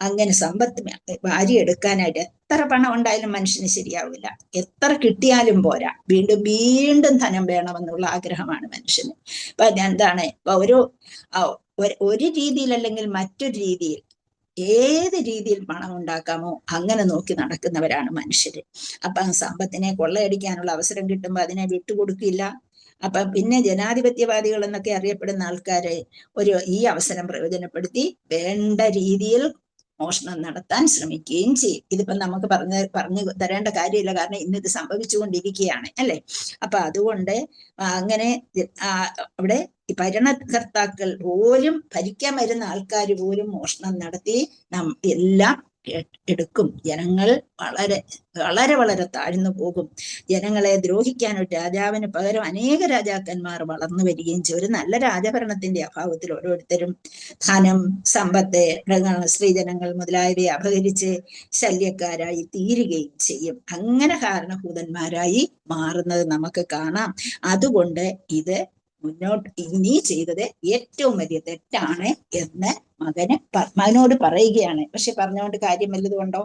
അങ്ങനെ സമ്പത്ത് വാരിയെടുക്കാനായിട്ട് എത്ര പണം ഉണ്ടായാലും മനുഷ്യന് ശരിയാവില്ല, എത്ര കിട്ടിയാലും പോരാ, വീണ്ടും വീണ്ടും ധനം വേണമെന്നുള്ള ആഗ്രഹമാണ് മനുഷ്യന്. അപ്പൊ ഒരു രീതിയിൽ അല്ലെങ്കിൽ മറ്റൊരു രീതിയിൽ, ഏത് രീതിയിൽ പണം ഉണ്ടാക്കാമോ അങ്ങനെ നോക്കി നടക്കുന്നവരാണ് മനുഷ്യര്. അപ്പൊ സമ്പത്തിനെ കൊള്ളയടിക്കാനുള്ള അവസരം കിട്ടുമ്പോൾ അതിനെ വിട്ടുകൊടുക്കില്ല. അപ്പൊ പിന്നെ ജനാധിപത്യവാദികൾ എന്നൊക്കെ അറിയപ്പെടുന്ന ആൾക്കാര് ഈ അവസരം പ്രയോജനപ്പെടുത്തി വേണ്ട രീതിയിൽ മോഷണം നടത്താൻ ശ്രമിക്കുകയും ചെയ്യും. ഇതിപ്പം നമുക്ക് പറഞ്ഞു തരേണ്ട കാര്യമില്ല, കാരണം ഇന്നിത് സംഭവിച്ചുകൊണ്ടിരിക്കുകയാണ് അല്ലെ. അപ്പൊ അതുകൊണ്ട് അങ്ങനെ അവിടെ ഭരണകർത്താക്കൾ പോലും, ഭരിക്കാൻ വരുന്ന ആൾക്കാർ പോലും മോഷണം നടത്തി എല്ലാം എടുക്കും. ജനങ്ങൾ വളരെ വളരെ വളരെ താഴ്ന്നു പോകും. ജനങ്ങളെ ദ്രോഹിക്കാൻ ഒരു രാജാവിന് പകരം അനേക രാജാക്കന്മാർ വളർന്നു വരികയും ചെയ്യും. ഒരു നല്ല രാജഭരണത്തിന്റെ അഭാവത്തിൽ ഓരോരുത്തരും ധനം, സമ്പത്ത്, മൃഗങ്ങൾ, സ്ത്രീജനങ്ങൾ മുതലായവയെ അപഹരിച്ച് ശല്യക്കാരായി തീരുകയും ചെയ്യും. അങ്ങനെ കാരണഭൂതന്മാരായി മാറുന്നത് നമുക്ക് കാണാം. അതുകൊണ്ട് ഇത് ഇനി ചെയ്തത് ഏറ്റവും വലിയ തെറ്റാണ് എന്ന് മകനോട് പറയുകയാണ്. പക്ഷെ പറഞ്ഞുകൊണ്ട് കാര്യം വല്ലതുകൊണ്ടോ?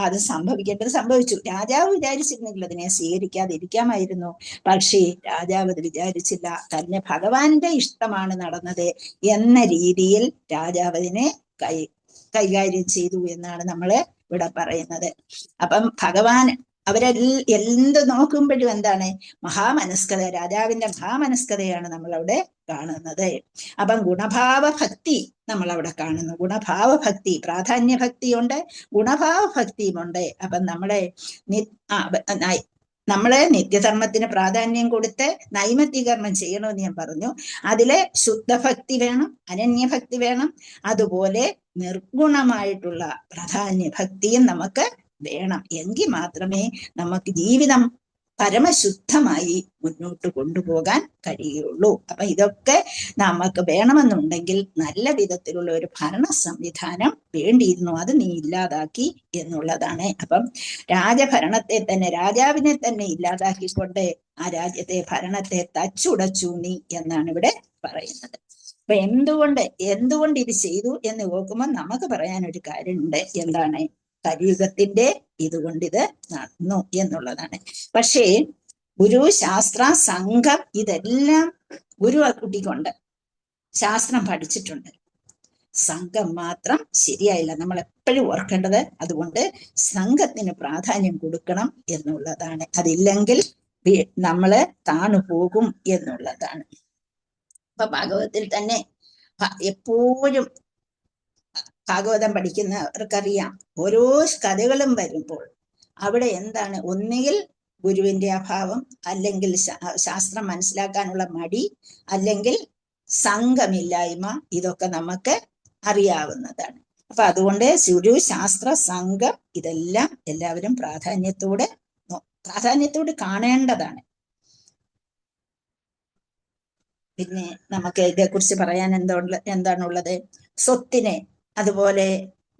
അത് സംഭവിക്കേണ്ടത് സംഭവിച്ചു. രാജാവ് വിചാരിച്ചിരുന്നെങ്കിൽ അതിനെ സ്വീകരിക്കാതിരിക്കാമായിരുന്നു. പക്ഷേ രാജാവ് അത് വിചാരിച്ചില്ല. തന്നെ ഭഗവാന്റെ ഇഷ്ടമാണ് നടന്നത് എന്ന രീതിയിൽ രാജാവ് അതിനെ കൈകാര്യം ചെയ്തു എന്നാണ് നമ്മള് ഇവിടെ പറയുന്നത്. അപ്പം ഭഗവാൻ എന്ത് നോക്കുമ്പോഴും മഹാമനസ്കത, രാജാവിന്റെ മഹാമനസ്കതയാണ് നമ്മളവിടെ കാണുന്നത്. അപ്പം ഗുണഭാവ ഭക്തി നമ്മളവിടെ കാണുന്നു. ഗുണഭാവ ഭക്തി, പ്രാധാന്യ ഭക്തിയുണ്ട്, ഗുണഭാവ ഭക്തിയുമുണ്ട്. അപ്പം നമ്മളെ നിത്യധർമ്മത്തിന് പ്രാധാന്യം കൊടുത്ത് നൈമിത്തികർമ്മം ചെയ്യണമെന്ന് ഞാൻ പറഞ്ഞു. അതിലെ ശുദ്ധഭക്തി വേണം, അനന്യഭക്തി വേണം, അതുപോലെ നിർഗുണമായിട്ടുള്ള പ്രാധാന്യ ഭക്തിയും നമുക്ക് വേണം. എങ്കിൽ മാത്രമേ നമുക്ക് ജീവിതം പരമശുദ്ധമായി മുന്നോട്ട് കൊണ്ടുപോകാൻ കഴിയുള്ളൂ. അപ്പൊ ഇതൊക്കെ നമുക്ക് വേണമെന്നുണ്ടെങ്കിൽ നല്ല വിധത്തിലുള്ള ഒരു ഭരണ സംവിധാനം വേണ്ടിയിരുന്നു. അത് നീ ഇല്ലാതാക്കി എന്നുള്ളതാണ്. അപ്പം രാജഭരണത്തെ തന്നെ, രാജാവിനെ തന്നെ ഇല്ലാതാക്കിക്കൊണ്ട് ആ ഭരണത്തെ തച്ചുടച്ചു നീ എന്നാണ് ഇവിടെ പറയുന്നത്. അപ്പൊ എന്തുകൊണ്ട് ഇത് ചെയ്തു എന്ന് നോക്കുമ്പോൾ നമുക്ക് പറയാനൊരു കാര്യമുണ്ട്. കലിയുഗത്തിന്റെ ഇതുകൊണ്ടിത് നടന്നു എന്നുള്ളതാണ്. പക്ഷേ ഗുരു, ശാസ്ത്ര, സംഘം ഇതെല്ലാം ഗുരു ആ കുട്ടിക്കൊണ്ട് ശാസ്ത്രം പഠിച്ചിട്ടുണ്ട്, സംഘം മാത്രം ശരിയായില്ല. നമ്മൾ എപ്പോഴും ഓർക്കേണ്ടത് അതുകൊണ്ട് സംഘത്തിന് പ്രാധാന്യം കൊടുക്കണം എന്നുള്ളതാണ്. അതില്ലെങ്കിൽ നമ്മള് താണു പോകും എന്നുള്ളതാണ്. അപ്പൊ ഭാഗവതത്തിൽ തന്നെ എപ്പോഴും ഭാഗവതം പഠിക്കുന്നവർക്കറിയാം, ഓരോ കഥകളും വരുമ്പോൾ അവിടെ എന്താണ്? ഒന്നുകിൽ ഗുരുവിന്റെ അഭാവം, അല്ലെങ്കിൽ ശാസ്ത്രം മനസ്സിലാക്കാനുള്ള മടി, അല്ലെങ്കിൽ സംഘമില്ലായ്മ. ഇതൊക്കെ നമുക്ക് അറിയാവുന്നതാണ്. അപ്പൊ അതുകൊണ്ട് ഗുരു, ശാസ്ത്ര, സംഘം ഇതെല്ലാം എല്ലാവരും പ്രാധാന്യത്തോടെ കാണേണ്ടതാണ്. പിന്നെ നമുക്ക് ഇതേക്കുറിച്ച് പറയാൻ എന്താണുള്ളത്? സ്വത്തിനെ അതുപോലെ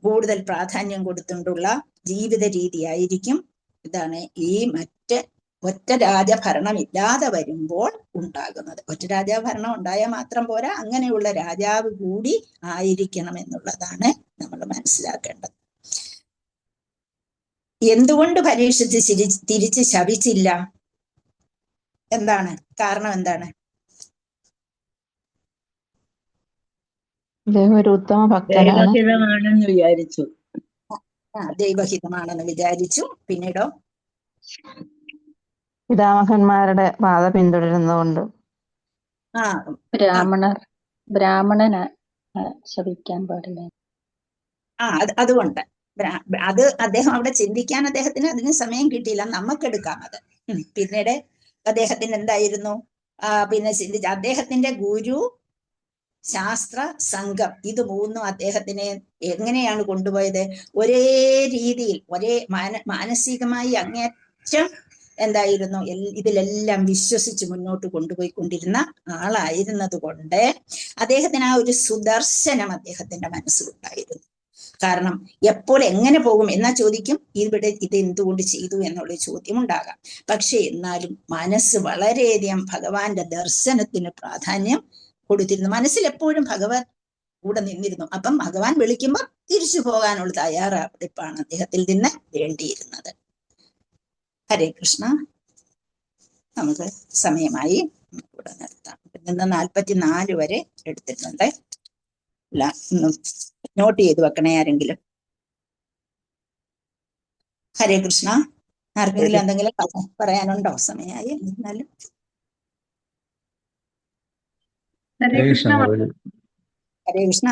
കൂടുതൽ പ്രാധാന്യം കൊടുത്തുകൊണ്ടുള്ള ജീവിത രീതിയായിരിക്കും ഇതാണ് ഈ ഒറ്റ രാജഭരണം ഇല്ലാതെ വരുമ്പോൾ ഉണ്ടാകുന്നത്. ഒറ്റ രാജഭരണം ഉണ്ടായാൽ മാത്രം പോരാ, അങ്ങനെയുള്ള രാജാവ് കൂടി ആയിരിക്കണം എന്നുള്ളതാണ് നമ്മൾ മനസ്സിലാക്കേണ്ടത്. എന്തുകൊണ്ട് പരീക്ഷിച്ച് തിരിച്ച് ശപിച്ചില്ല? എന്താണ് കാരണം? എന്താണ്? അദ്ദേഹം ഒരു ഉത്തമ ഭക്തനാണ്. ദൈവഹിതമാണെന്ന് വിചാരിച്ചു. ദൈവഹിതമാണെന്ന് വിചാരിച്ചു. പിന്നീടോ പിതാമഹന്മാരുടെ പാത പിന്തുടരുന്നതുകൊണ്ട്. ബ്രാഹ്മണന് ശപിക്കാൻ പാടില്ല. അതുകൊണ്ട് അത് അദ്ദേഹം അവിടെ ചിന്തിക്കാൻ അദ്ദേഹത്തിന് അതിന് സമയം കിട്ടിയില്ല. നമുക്കെടുക്കാം അത്. പിന്നീട് അദ്ദേഹത്തിന് എന്തായിരുന്നു? പിന്നെ ചിന്തിച്ച അദ്ദേഹത്തിന്റെ ഗുരു, ശാസ്ത്ര, സംഘം ഇത് മൂന്നും അദ്ദേഹത്തിനെ എങ്ങനെയാണ് കൊണ്ടുപോയത്? ഒരേ രീതിയിൽ, ഒരേ മാനസികമായി അങ്ങേറ്റം എന്തായിരുന്നു? ഇതിലെല്ലാം വിശ്വസിച്ച് മുന്നോട്ട് കൊണ്ടുപോയിക്കൊണ്ടിരുന്ന ആളായിരുന്നത് കൊണ്ട് അദ്ദേഹത്തിന് ആ ഒരു സുദർശനം അദ്ദേഹത്തിന്റെ മനസ്സിലുണ്ടായിരുന്നു. കാരണം എപ്പോൾ എങ്ങനെ പോകും എന്നാ ചോദിക്കും, ഇവിടെ ഇത് എന്തുകൊണ്ട് ചെയ്തു എന്നുള്ള ചോദ്യം ഉണ്ടാകാം. പക്ഷെ എന്നാലും മനസ്സ് വളരെയധികം ഭഗവാന്റെ ദർശനത്തിന് പ്രാധാന്യം കൊടുത്തിരുന്നു. മനസ്സിൽ എപ്പോഴും ഭഗവാൻ കൂടെ നിന്നിരുന്നു. അപ്പം ഭഗവാൻ വിളിക്കുമ്പോൾ തിരിച്ചു പോകാനുള്ള തയ്യാറെടുപ്പാണ് അദ്ദേഹത്തിൽ നിന്ന് വേണ്ടിയിരുന്നത്. ഹരേ കൃഷ്ണ. നമുക്ക് സമയമായി, ഇവിടെ നിർത്താം. നിന്ന് 44 വരെ എടുത്തിട്ടുണ്ട്. നോട്ട് ചെയ്ത് വെക്കണേ ആരെങ്കിലും. ഹരേ കൃഷ്ണ. ആർക്കെങ്കിലും എന്തെങ്കിലും പറയാനുണ്ടോ? സമയമായി. എന്നാലും ഹരേ കൃഷ്ണ. ഹരേ കൃഷ്ണ.